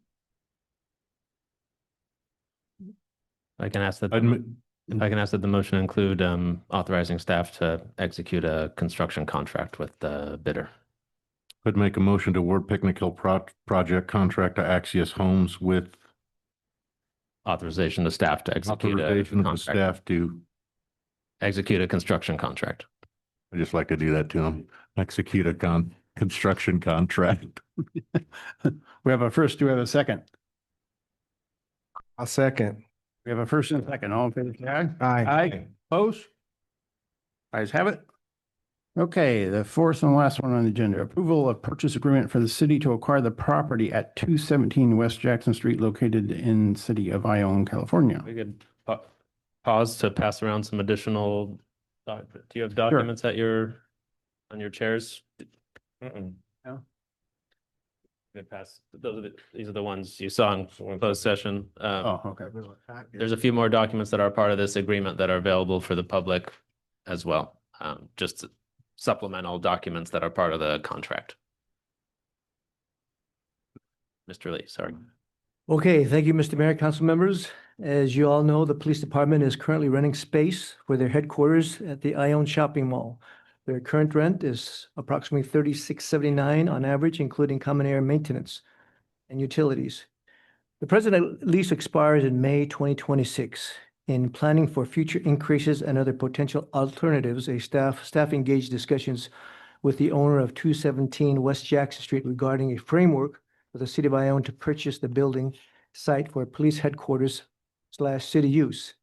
I can ask that, the motion include authorizing staff to execute a construction contract with the bidder. I'd make a motion to award Picnic Hill project contract to Axios Homes with Authorization to staff to execute a authorization of the contract. staff to, Execute a construction contract. I just like to do that to them, execute a construction contract. We have a first, do we have a second? I'll second. We have a first and a second. All in favor, say aye. Aye. Aye. Opposed? Ayes have it. Okay, the fourth and last one on the agenda, approval of purchase agreement for the city to acquire the property at 217 West Jackson Street located in city of Ione, California. We could pause to pass around some additional, do you have documents on your chairs? No. Good pass. These are the ones you saw in closed session. Okay. There's a few more documents that are part of this agreement that are available for the public as well. Just supplemental documents that are part of the contract. Mr. Lee, sorry. Okay, thank you, Mr. Mayor, council members. As you all know, the police department is currently renting space for their headquarters at the Ione Shopping Mall. Their current rent is approximately $36.79 on average, including common area maintenance and utilities. The present lease expires in May 2026. In planning for future increases and other potential alternatives, staff engaged discussions with the owner of 217 West Jackson Street regarding a framework for the city of Ione to purchase the building site for police headquarters / city use.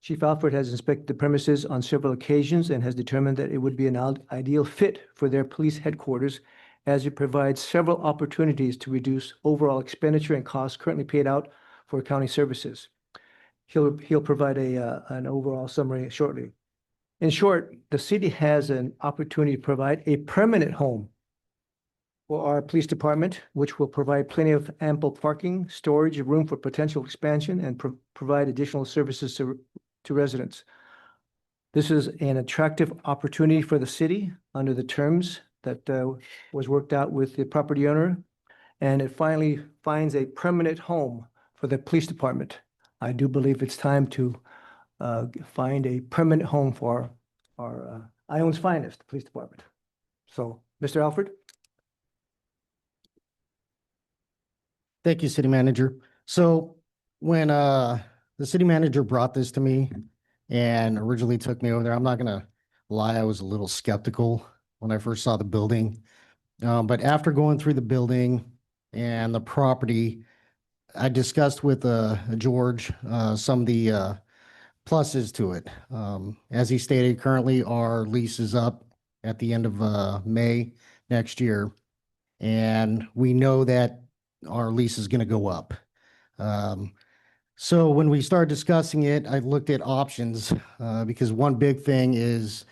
Chief Alfred has inspected the premises on several occasions and has determined that it would be an ideal fit for their police headquarters, as it provides several opportunities to reduce overall expenditure and costs currently paid out for county services. He'll provide an overall summary shortly. In short, the city has an opportunity to provide a permanent home for our police department, which will provide plenty of ample parking, storage, room for potential expansion, and provide additional services to residents. This is an attractive opportunity for the city under the terms that was worked out with the property owner, and it finally finds a permanent home for the police department. I do believe it's time to find a permanent home for our Ione's finest, the police department. So, Mr. Alfred? Thank you, City Manager. So when the city manager brought this to me and originally took me over there, I'm not gonna lie, I was a little skeptical when I first saw the building. But after going through the building and the property, I discussed with George some of the pluses to it. As he stated, currently our lease is up at the end of May next year, and we know that our lease is going to go up. So when we started discussing it, I looked at options because one big thing is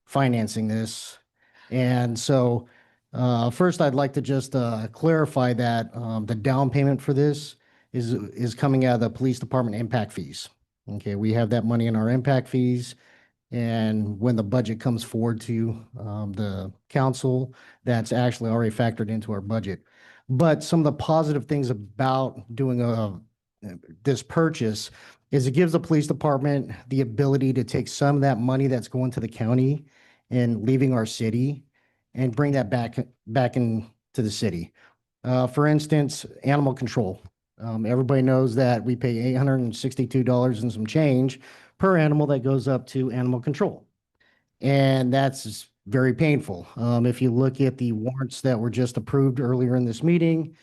financing this. And so first, I'd like to just clarify that the down payment for this is coming out of the police department impact fees. Okay, we have that money in our impact fees. And when the budget comes forward to the council, that's actually already factored into our budget. But some of the positive things about doing this purchase is it gives the police department the ability to take some of that money that's going to the county and leaving our city and bring that back into the city. For instance, animal control. Everybody knows that we pay $862 and some change per animal that goes up to animal control. And that's very painful. If you look at the warrants that were just approved earlier in this meeting,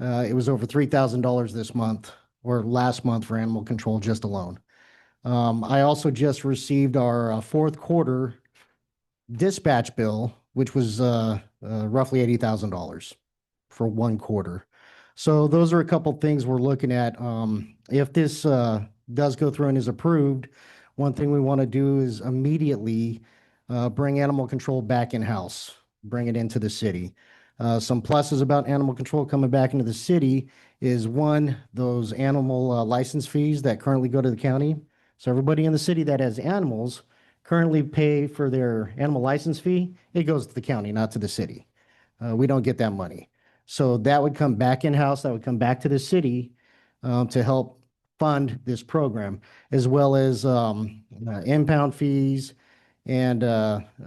it was over $3,000 this month or last month for animal control just alone. I also just received our fourth quarter dispatch bill, which was roughly $80,000 for one quarter. So those are a couple things we're looking at. If this does go through and is approved, one thing we want to do is immediately bring animal control back in-house, bring it into the city. Some pluses about animal control coming back into the city is one, those animal license fees that currently go to the county. So everybody in the city that has animals currently pay for their animal license fee. It goes to the county, not to the city. We don't get that money. So that would come back in-house, that would come back to the city to help fund this program, as well as impound fees and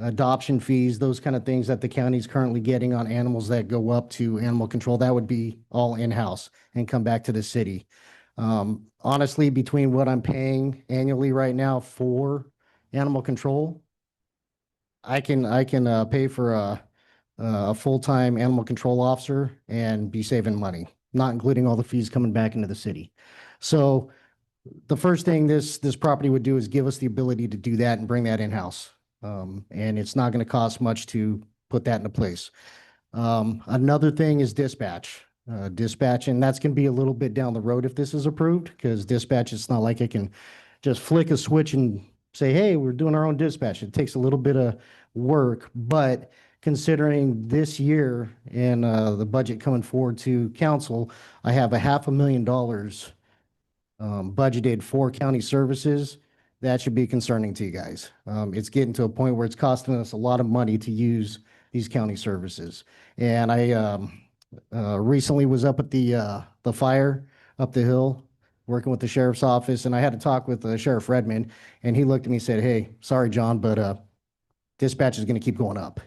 adoption fees, those kind of things that the county is currently getting on animals that go up to animal control. That would be all in-house and come back to the city. Honestly, between what I'm paying annually right now for animal control, I can pay for a full-time animal control officer and be saving money, not including all the fees coming back into the city. So the first thing this property would do is give us the ability to do that and bring that in-house. And it's not going to cost much to put that into place. Another thing is dispatch. Dispatch, and that's going to be a little bit down the road if this is approved, because dispatch, it's not like I can just flick a switch and say, hey, we're doing our own dispatch. It takes a little bit of work, but considering this year and the budget coming forward to council, I have $500,000 budgeted for county services. That should be concerning to you guys. It's getting to a point where it's costing us a lot of money to use these county services. And I recently was up at the fire up the hill working with the sheriff's office, and I had to talk with Sheriff Redmond, and he looked at me and said, hey, sorry, John, but dispatch is going to keep going up.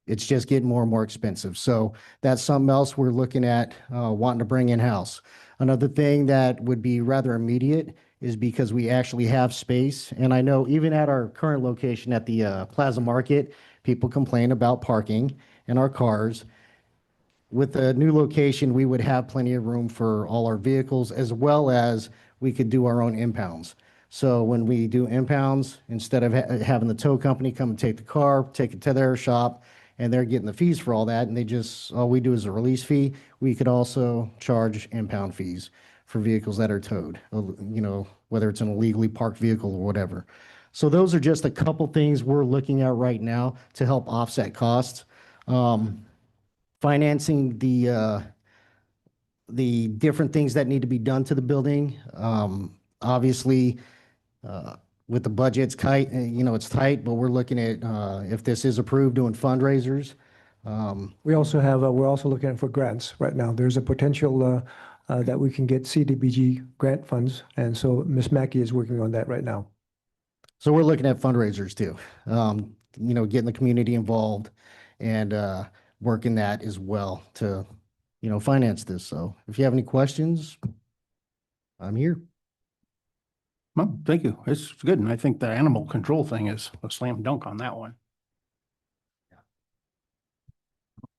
It's just getting more and more expensive. So that's something else we're looking at wanting to bring in-house. Another thing that would be rather immediate is because we actually have space. And I know even at our current location at the Plaza Market, people complain about parking in our cars. With the new location, we would have plenty of room for all our vehicles, as well as we could do our own impounds. So when we do impounds, instead of having the tow company come and take the car, take it to their shop, and they're getting the fees for all that, and all we do is a release fee, we could also charge impound fees for vehicles that are towed, whether it's an illegally parked vehicle or whatever. So those are just a couple things we're looking at right now to help offset costs. Financing the different things that need to be done to the building. Obviously, with the budget, it's tight, it's tight, but we're looking at, if this is approved, doing fundraisers. We also have, we're also looking for grants right now. There's a potential that we can get CDBG grant funds. And so Ms. Mackey is working on that right now. So we're looking at fundraisers too, getting the community involved and working that as well to, finance this. So if you have any questions, I'm here. Well, thank you. It's good. And I think the animal control thing is a slam dunk on that one.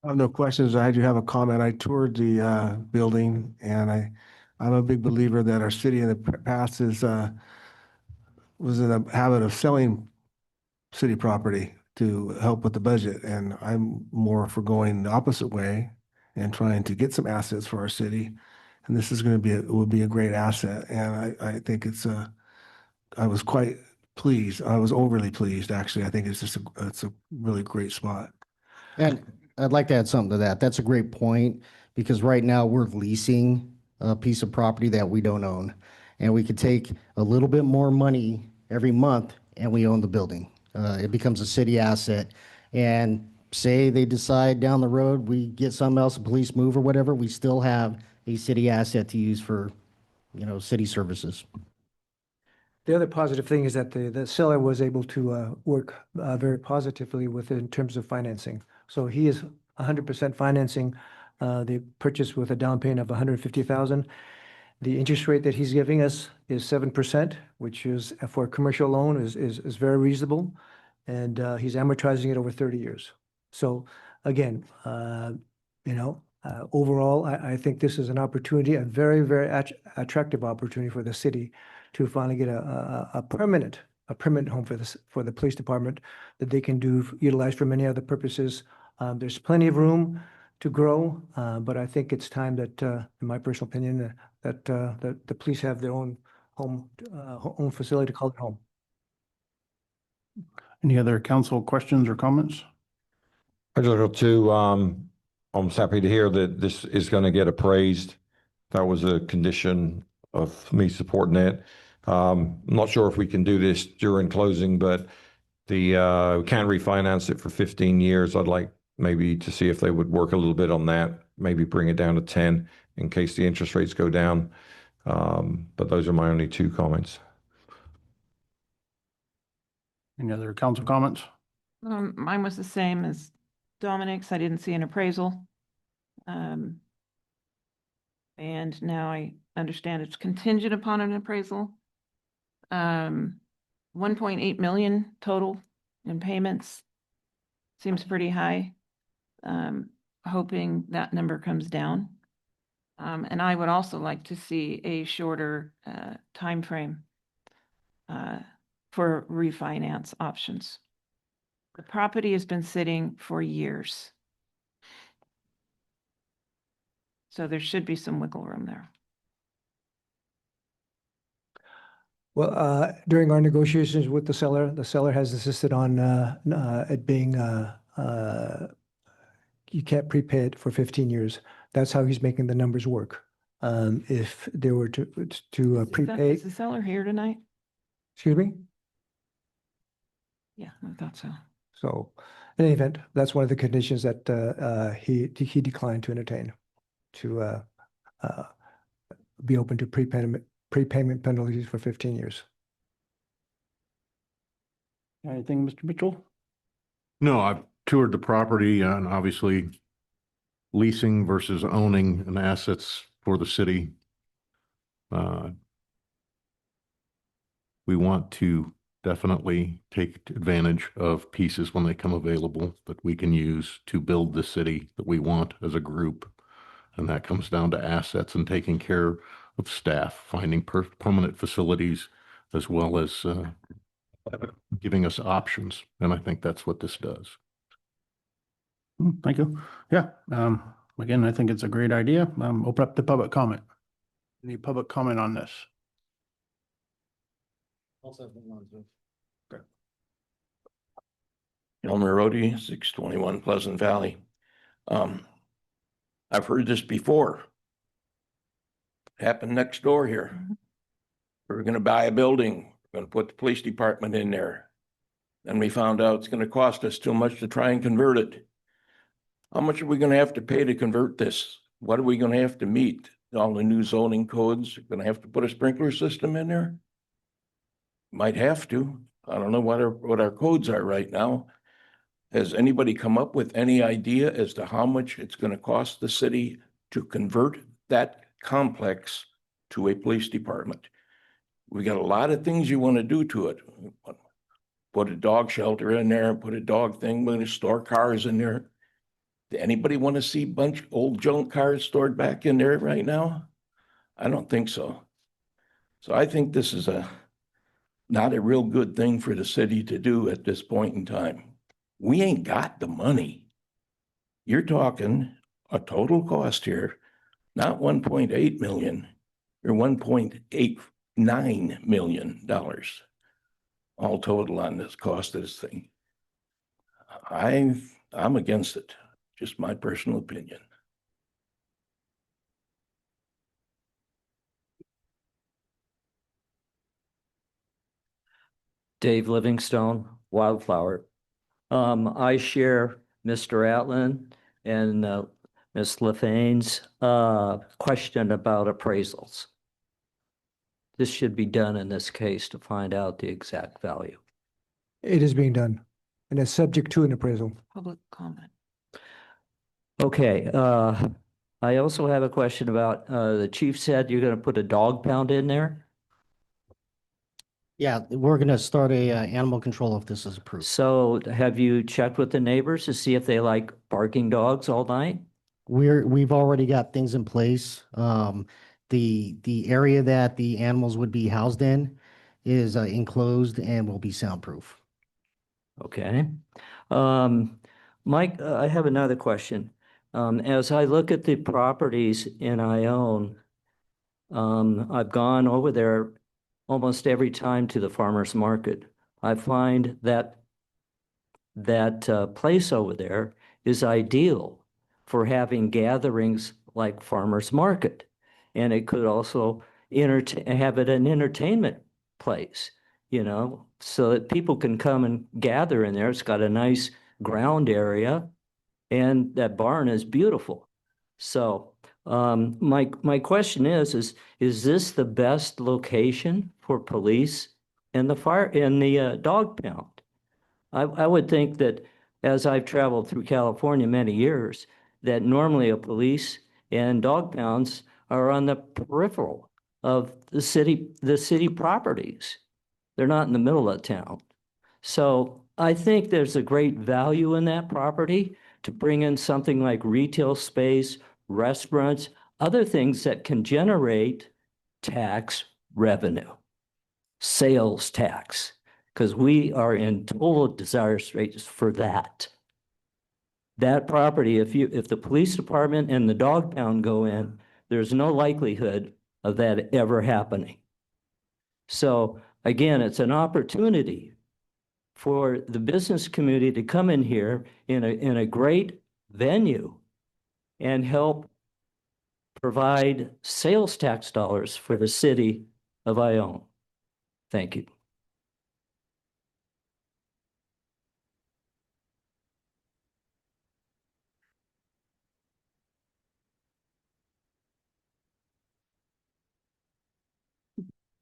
I have no questions. I do have a comment. I toured the building, and I'm a big believer that our city in the past was in the habit of selling city property to help with the budget. And I'm more for going the opposite way and trying to get some assets for our city. And this is going to will be a great asset. And I think I was quite pleased. I was overly pleased, actually. I think it's a really great spot. And I'd like to add something to that. That's a great point, because right now we're leasing a piece of property that we don't own. And we could take a little bit more money every month and we own the building. It becomes a city asset. And say they decide down the road, we get something else, a police move or whatever, we still have a city asset to use for, city services. The other positive thing is that the seller was able to work very positively in terms of financing. So he is 100% financing the purchase with a down payment of $150,000. The interest rate that he's giving us is 7%, which is for a commercial loan is very reasonable, and he's amortizing it over 30 years. So again, overall, I think this is an opportunity, a very, very attractive opportunity for the city to finally get a permanent home for this, for the police department that they can utilize for many other purposes. There's plenty of room to grow, but I think it's time that, in my personal opinion, that the police have their own home, own facility to call it home. Any other council questions or comments? I just go to, I'm just happy to hear that this is going to get appraised. That was a condition of me supporting it. I'm not sure if we can do this during closing, but we can refinance it for 15 years. I'd like maybe to see if they would work a little bit on that, maybe bring it down to 10 in case the interest rates go down. But those are my only two comments. Any other council comments? Mine was the same as Dominic's. I didn't see an appraisal. And now I understand it's contingent upon an appraisal. 1.8 million total in payments. Seems pretty high. Hoping that number comes down. And I would also like to see a shorter timeframe for refinance options. The property has been sitting for years. So there should be some wiggle room there. Well, during our negotiations with the seller has insisted on it being you can't prepay it for 15 years. That's how he's making the numbers work. If they were to prepay, Is the seller here tonight? excuse me. Yeah, I thought so. So, in any event, that's one of the conditions that he declined to entertain, to be open to prepayment penalties for 15 years. Anything, Mr. Mitchell? No, I've toured the property and obviously leasing versus owning an assets for the city. We want to definitely take advantage of pieces when they come available that we can use to build the city that we want as a group. And that comes down to assets and taking care of staff, finding permanent facilities, as well as giving us options. And I think that's what this does. Thank you. Yeah. Again, I think it's a great idea. Open up the public comment. Any public comment on this? Elmer Rhodey, 621 Pleasant Valley. I've heard this before. Happened next door here. We were gonna buy a building, we're gonna put the police department in there. Then we found out it's gonna cost us too much to try and convert it. How much are we gonna have to pay to convert this? What are we gonna have to meet? All the new zoning codes, we're gonna have to put a sprinkler system in there? Might have to. I don't know what our codes are right now. Has anybody come up with any idea as to how much it's gonna cost the city to convert that complex to a police department? We got a lot of things you want to do to it. Put a dog shelter in there, put a dog thing, we're gonna store cars in there. Do anybody want to see a bunch of old junk cars stored back in there right now? I don't think so. So I think this is not a real good thing for the city to do at this point in time. We ain't got the money. You're talking a total cost here, not 1.8 million or $1.89 million all total on this cost of this thing. I'm against it, just my personal opinion. Dave Livingstone, Wildflower. I share Mr. Atlan and Ms. LaFane's question about appraisals. This should be done in this case to find out the exact value. It is being done, and it's subject to an appraisal. Public comment. Okay, I also have a question about, the chief said you're gonna put a dog pound in there? Yeah, we're gonna start a animal control if this is approved. So have you checked with the neighbors to see if they like barking dogs all night? We've already got things in place. The area that the animals would be housed in is enclosed and will be soundproof. Okay. Mike, I have another question. As I look at the properties in Ione, I've gone over there almost every time to the farmer's market. I find that place over there is ideal for having gatherings like farmer's market. And it could also have it an entertainment place, so that people can come and gather in there. It's got a nice ground area and that barn is beautiful. So my question is this the best location for police and the fire and the dog pound? I would think that as I've traveled through California many years, that normally a police and dog pounds are on the peripheral of the city properties. They're not in the middle of town. So I think there's a great value in that property to bring in something like retail space, restaurants, other things that can generate tax revenue, sales tax, because we are in total dire straits for that. That property, if the police department and the dog pound go in, there's no likelihood of that ever happening. So again, it's an opportunity for the business community to come in here in a great venue and help provide sales tax dollars for the city of Ione. Thank you.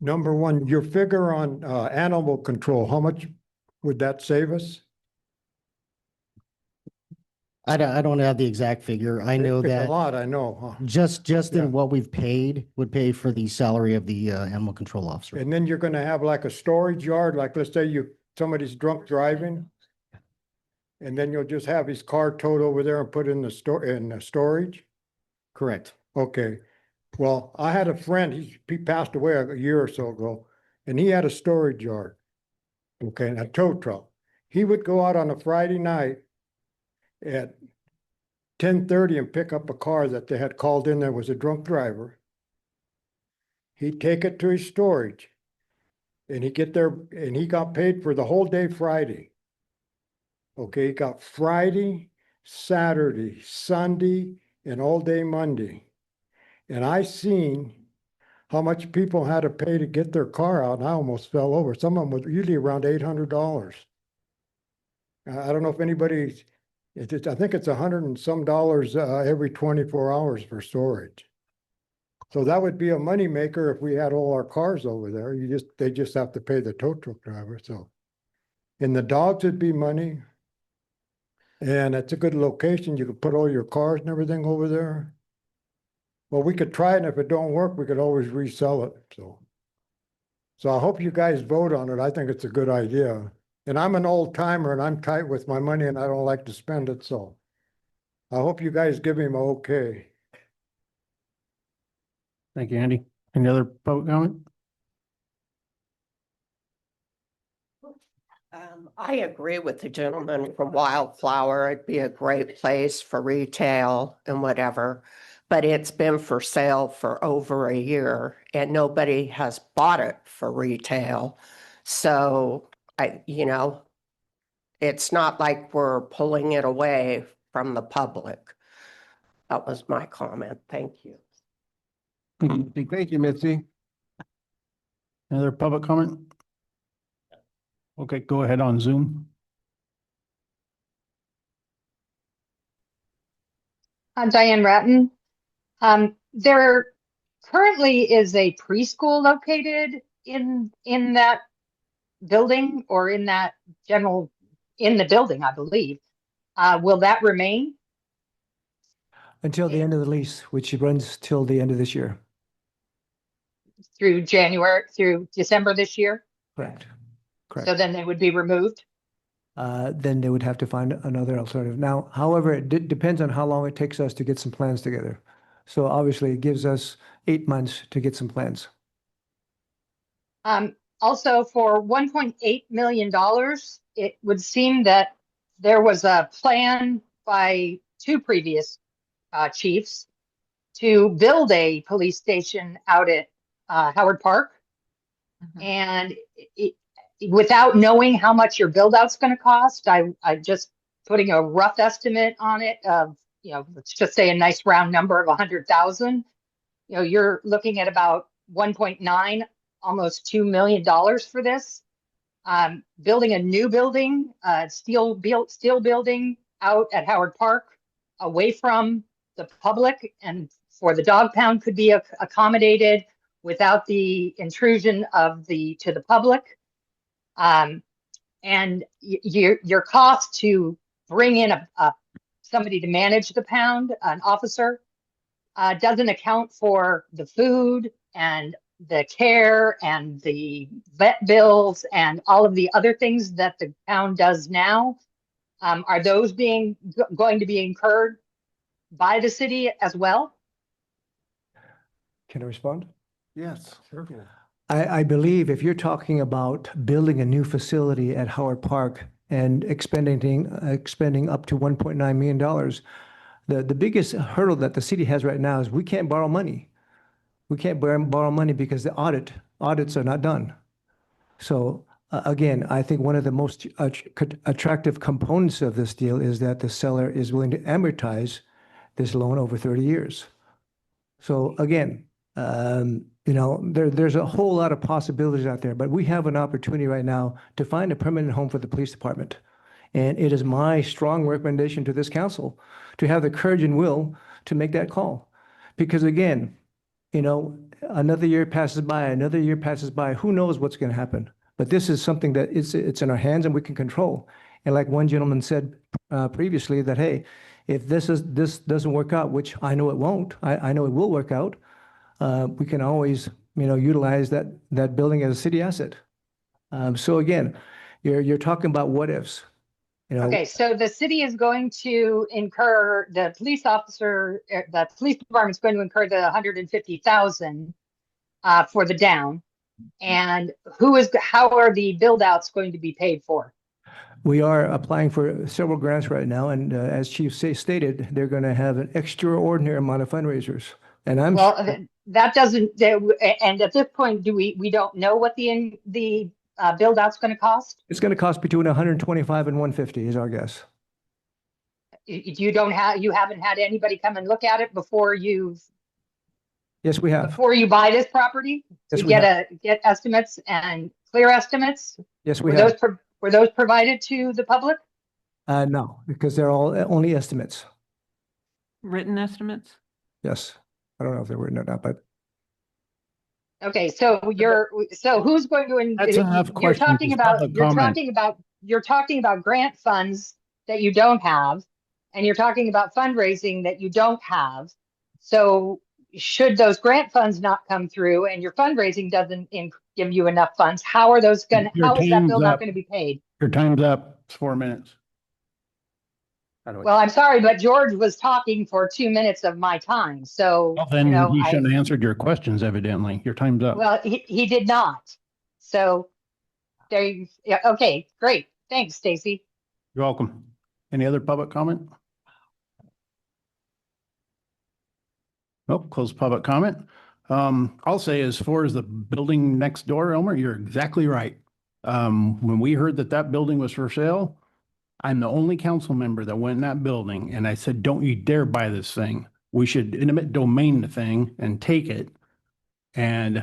Number one, your figure on animal control, how much would that save us? I don't have the exact figure. I know It's that a lot, I know, huh? just Yeah. in what we've paid would pay for the salary of the animal control officer. And then you're gonna have like a storage yard, like let's say somebody's drunk driving. And then you'll just have his car towed over there and put in the storage? Correct. Okay, well, I had a friend, he passed away a year or so ago, and he had a storage yard. Okay, and a tow truck. He would go out on a Friday night at 10:30 and pick up a car that they had called in, there was a drunk driver. He'd take it to his storage. And he'd get there, and he got paid for the whole day Friday. Okay, he got Friday, Saturday, Sunday, and all day Monday. And I seen how much people had to pay to get their car out, and I almost fell over. Some of them was usually around $800. I don't know if anybody's, I think it's $100 and some every 24 hours for storage. So that would be a moneymaker if we had all our cars over there. They just have to pay the tow truck driver, so. And the dogs would be money. And it's a good location. You could put all your cars and everything over there. Well, we could try it, and if it don't work, we could always resell it, so. So I hope you guys vote on it. I think it's a good idea. And I'm an old timer and I'm tight with my money and I don't like to spend it, so. I hope you guys give him a okay. Thank you, Andy. Any other public comment? I agree with the gentleman from Wildflower. It'd be a great place for retail and whatever. But it's been for sale for over a year and nobody has bought it for retail. So it's not like we're pulling it away from the public. That was my comment. Thank you. Thank you, Mitzi. Another public comment? Okay, go ahead on Zoom. I'm Diane Ratton. There currently is a preschool located in that building or in that in the building, I believe. Will that remain? Until the end of the lease, which runs till the end of this year. Through December this year? Correct. So then they would be removed? Then they would have to find another alternative. Now, however, it depends on how long it takes us to get some plans together. So obviously it gives us 8 months to get some plans. Also for $1.8 million, it would seem that there was a plan by two previous chiefs to build a police station out at Howard Park. And without knowing how much your build out's going to cost, I just putting a rough estimate on it of, let's just say a nice round number of 100,000. You're looking at about 1.9, almost $2 million for this. Building a new building, steel building out at Howard Park, away from the public, and for the dog pound could be accommodated without the intrusion to the public. And your cost to bring in somebody to manage the pound, an officer, doesn't account for the food and the care and the vet bills and all of the other things that the town does now. Are those going to be incurred by the city as well? Can I respond? Yes, certainly. I believe if you're talking about building a new facility at Howard Park and expending up to $1.9 million, the biggest hurdle that the city has right now is we can't borrow money. We can't borrow money because the audits are not done. So again, I think one of the most attractive components of this deal is that the seller is willing to amortize this loan over 30 years. So again, there's a whole lot of possibilities out there, but we have an opportunity right now to find a permanent home for the police department. And it is my strong recommendation to this council to have the courage and will to make that call. Because again, another year passes by, who knows what's going to happen? But this is something that it's in our hands and we can control. And like one gentleman said previously, that, hey, if this doesn't work out, which I know it won't, I know it will work out, we can always, utilize that building as a city asset. So again, you're talking about what ifs. Okay, so the city is going to incur, the police department's going to incur the 150,000 for the down. And how are the build outs going to be paid for? We are applying for several grants right now, and as Chief stated, they're going to have an extraordinary amount of fundraisers. And that doesn't. And at this point, we don't know what the build out's going to cost? It's going to cost between 125 and 150 is our guess. You haven't had anybody come and look at it before Yes, we have. Before you buy this property? Yes, to we have. get estimates and clear estimates? Yes, we have. Were those provided to the public? No, because they're all only estimates. Written estimates? Yes. I don't know if they're written or not, but. Okay, so who's going to? That's enough questions. You're talking about grant funds that you don't have, and you're talking about fundraising that you don't have. So should those grant funds not come through and your fundraising doesn't give you enough funds, how is that bill not going to be paid? Your time's up. It's 4 minutes. Well, I'm sorry, but George was talking for 2 minutes of my time. So Well, then he shouldn't have answered your questions, evidently. Your time's up. Well, he did not. So okay, great. Thanks, Stacy. You're welcome. Any other public comment? Nope, close public comment. I'll say as far as the building next door, Elmer, you're exactly right. When we heard that building was for sale, I'm the only council member that went in that building and I said, don't you dare buy this thing. We should eminent domain the thing and take it. And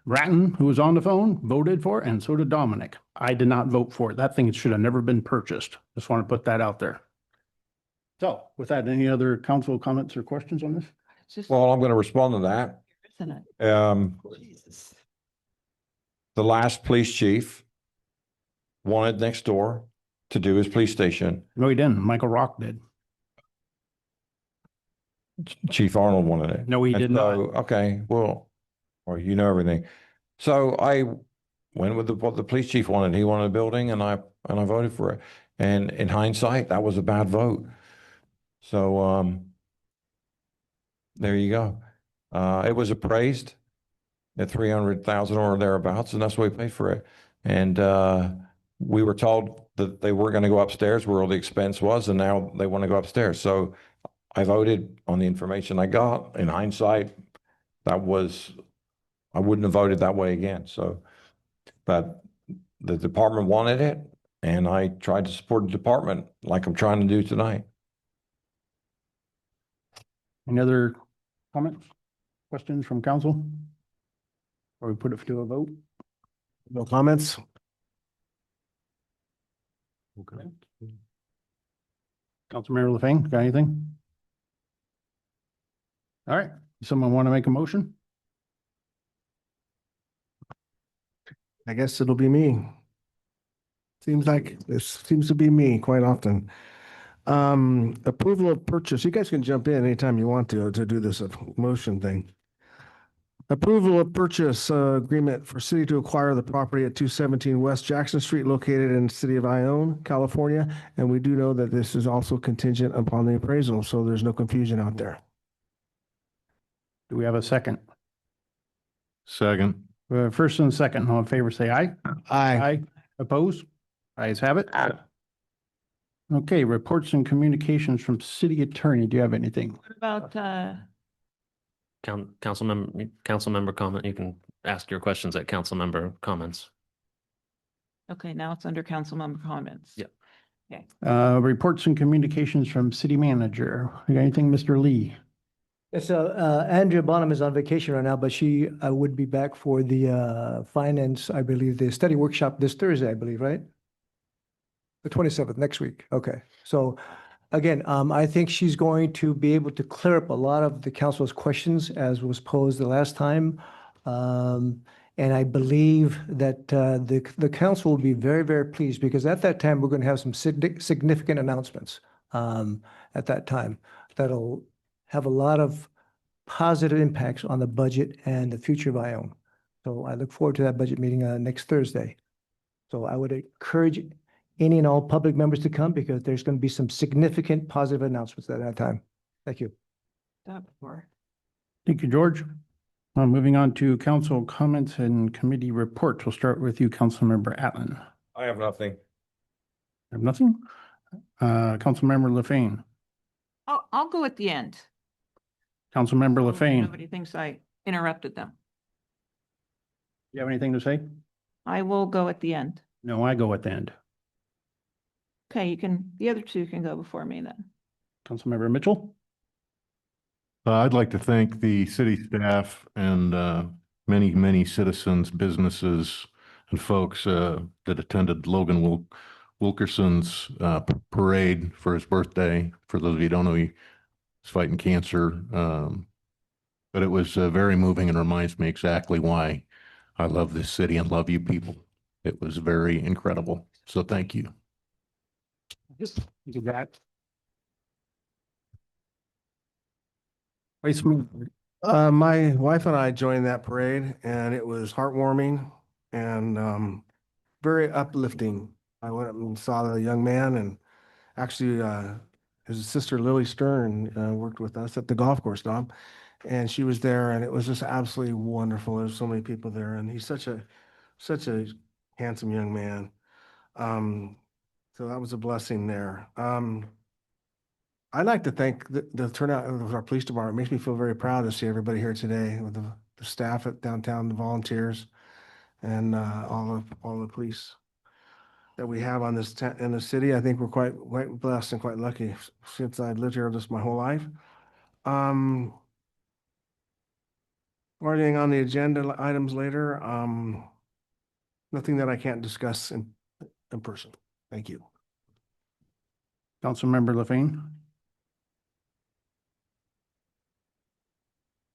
Ratton, who was on the phone, voted for it, and so did Dominic. I did not vote for it. That thing should have never been purchased. Just want to put that out there. So with that, any other council comments or questions on this? Well, I'm going to respond to that. The last police chief wanted next door to do his police station. No, he didn't. Michael Rock did. Chief Arnold wanted it. No, he did not. Okay, well, you know everything. So I went with what the police chief wanted. He wanted a building, and I voted for it. And in hindsight, that was a bad vote. So there you go. It was appraised at 300,000 or thereabouts, and that's what we paid for it. And we were told that they weren't going to go upstairs where all the expense was, and now they want to go upstairs. So I voted on the information I got. In hindsight, I wouldn't have voted that way again. So, but the department wanted it, and I tried to support the department like I'm trying to do tonight. Any other comments, questions from council? Or we put it to a vote? No comments? Okay. Councilmember LaFane, got anything? All right, someone want to make a motion? I guess it'll be me. Seems like this seems to be me quite often. Approval of purchase. You guys can jump in anytime you want to do this motion thing. Approval of purchase agreement for city to acquire the property at 217 West Jackson Street located in the city of Ione, California. And we do know that this is also contingent upon the appraisal, so there's no confusion out there. Do we have a second? Second. First and second, all in favor, say aye. Aye. Aye. Opposed? Ayes have it. Okay, reports and communications from city attorney. Do you have anything? What about, Council member comment, you can ask your questions at council member comments. okay, now it's under council member comments. Yep. Okay. Reports and communications from city manager. You got anything, Mr. Lee? Yes, Andrea Bonham is on vacation right now, but she would be back for the finance, I believe, the study workshop this Thursday, I believe, right? The 27th, next week. Okay. So again, I think she's going to be able to clear up a lot of the council's questions as was posed the last time. And I believe that the council will be very, very pleased because at that time, we're going to have some significant announcements at that time that'll have a lot of positive impacts on the budget and the future of Ione. So I look forward to that budget meeting next Thursday. So I would encourage any and all public members to come because there's going to be some significant positive announcements at that time. Thank you. That before. Thank you, George. Moving on to council comments and committee reports. We'll start with you, Councilmember Atlan. I have nothing. Have nothing? Councilmember LaFane. I'll go at the end. Councilmember LaFane. Nobody thinks I interrupted them. You have anything to say? I will go at the end. No, I go at the end. Okay, the other two can go before me then. Councilmember Mitchell. I'd like to thank the city staff and many, many citizens, businesses, and folks that attended Logan Wilkerson's parade for his birthday. For those of you who don't know, he's fighting cancer. But it was very moving and reminds me exactly why I love this city and love you people. It was very incredible. So thank you. Do that. My wife and I joined that parade and it was heartwarming and very uplifting. I went up and saw the young man and actually his sister Lily Stern worked with us at the golf course, Dom, and she was there and it was just absolutely wonderful. There's so many people there and he's such a handsome young man. So that was a blessing there. I'd like to thank the turnout of our police department. It makes me feel very proud to see everybody here today with the staff at downtown, the volunteers, and all the police that we have on in the city. I think we're quite blessed and quite lucky since I've lived here just my whole life. Anything on the agenda items later? Nothing that I can't discuss in person. Thank you. Councilmember LaFane.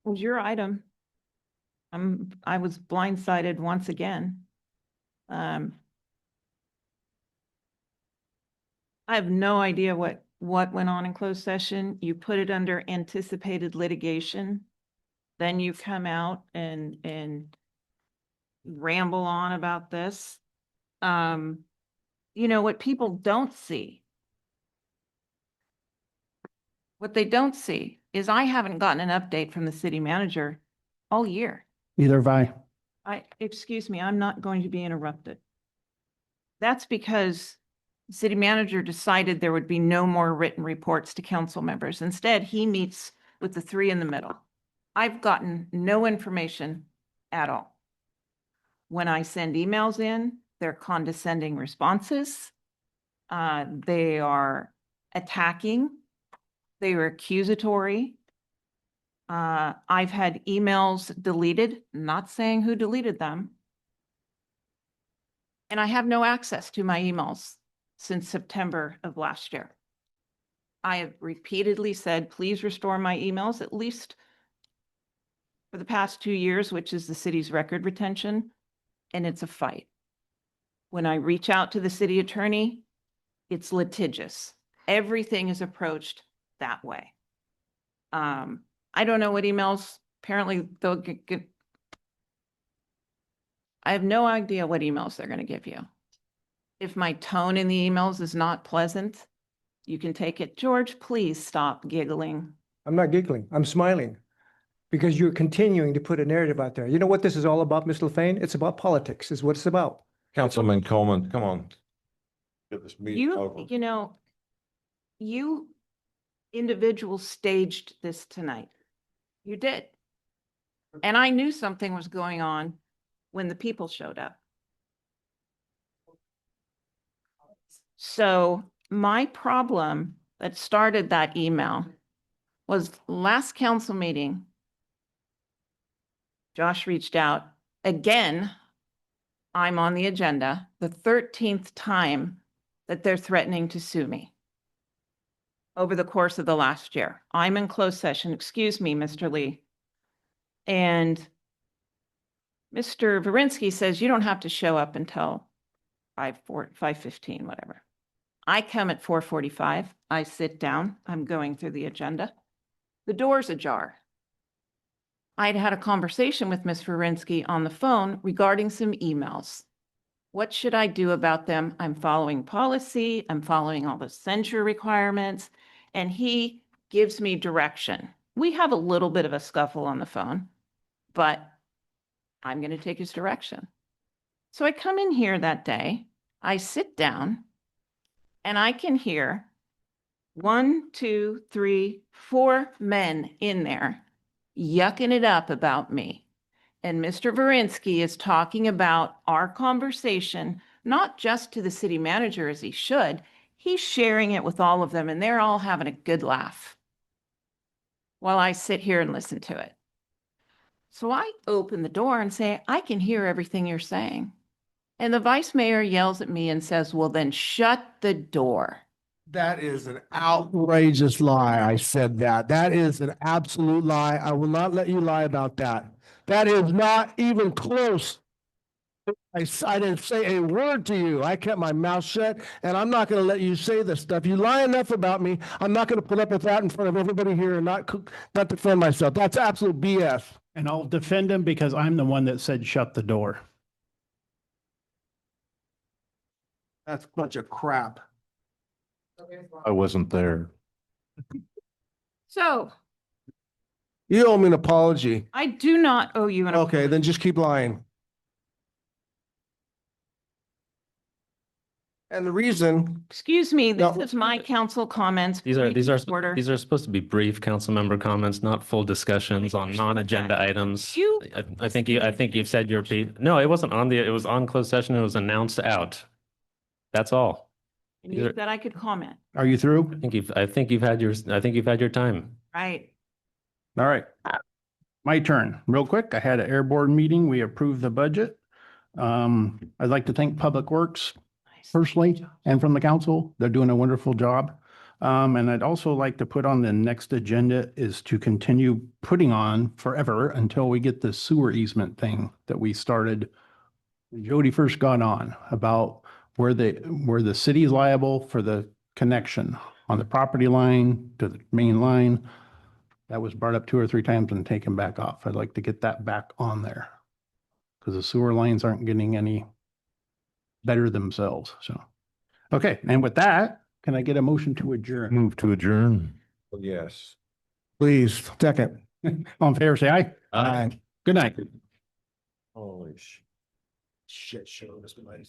It was your item. I was blindsided once again. I have no idea what went on in closed session. You put it under anticipated litigation. Then you come out and ramble on about this. You know, what people don't see, what they don't see is I haven't gotten an update from the city manager all year. Neither have I. Excuse me, I'm not going to be interrupted. That's because the city manager decided there would be no more written reports to council members. Instead, he meets with the three in the middle. I've gotten no information at all. When I send emails in, they're condescending responses. They are attacking. They are accusatory. I've had emails deleted, not saying who deleted them. And I have no access to my emails since September of last year. I have repeatedly said, please restore my emails, at least for the past 2 years, which is the city's record retention, and it's a fight. When I reach out to the city attorney, it's litigious. Everything is approached that way. I don't know what emails, apparently they'll get. I have no idea what emails they're going to give you. If my tone in the emails is not pleasant, you can take it. George, please stop giggling. I'm not giggling. I'm smiling because you're continuing to put a narrative out there. You know what this is all about, Ms. LaFane? It's about politics is what it's about. Councilman Coleman, come on. Get this meeting over. You know, you individuals staged this tonight. You did. And I knew something was going on when the people showed up. So my problem that started that email was last council meeting. Josh reached out again. I'm on the agenda, the 13th time that they're threatening to sue me over the course of the last year. I'm in closed session. Excuse me, Mr. Lee. And Mr. Varinsky says you don't have to show up until 5:15, whatever. I come at 4:45. I sit down. I'm going through the agenda. The door's ajar. I'd had a conversation with Ms. Varinsky on the phone regarding some emails. What should I do about them? I'm following policy. I'm following all the censure requirements. And he gives me direction. We have a little bit of a scuffle on the phone, but I'm going to take his direction. So I come in here that day, I sit down, and I can hear 1, 2, 3, 4 men in there yucking it up about me. And Mr. Varinsky is talking about our conversation, not just to the city manager as he should, he's sharing it with all of them, and they're all having a good laugh while I sit here and listen to it. So I open the door and say, I can hear everything you're saying. And the vice mayor yells at me and says, well, then shut the door. That is an outrageous lie. I said that. That is an absolute lie. I will not let you lie about that. That is not even close. I didn't say a word to you. I kept my mouth shut, and I'm not going to let you say this stuff. You lie enough about me. I'm not going to put up with that in front of everybody here and not defend myself. That's absolute BS. And I'll defend him because I'm the one that said, shut the door. That's a bunch of crap. I wasn't there. So You owe me an apology. I do not owe you an apology. Okay, then just keep lying. And the reason. Excuse me, this No. is my council comments. These are Order. these are supposed to be brief council member comments, not full discussions on non-agenda items. I think you've said your piece. No, it wasn't on it was on closed session. It was announced out. That's all. And you said I could comment, Are you through? I think you've had your time. right? All right. My turn. Real quick, I had an air board meeting. We approved the budget. I'd like to thank Public Works personally and from the council. They're doing a wonderful job. And I'd also like to put on the next agenda is to continue putting on forever until we get the sewer easement thing that we started. Jody first got on about where the city is liable for the connection on the property line to the main line. That was brought up 2 or 3 times and taken back off. I'd like to get that back on there because the sewer lines aren't getting any better themselves. So, okay. And with that, can I get a motion to adjourn? Move to adjourn. Yes. Please, second. All in favor, say aye. Aye. Good night. On favor, say aye. Aye. Good night. Holy shit show this place.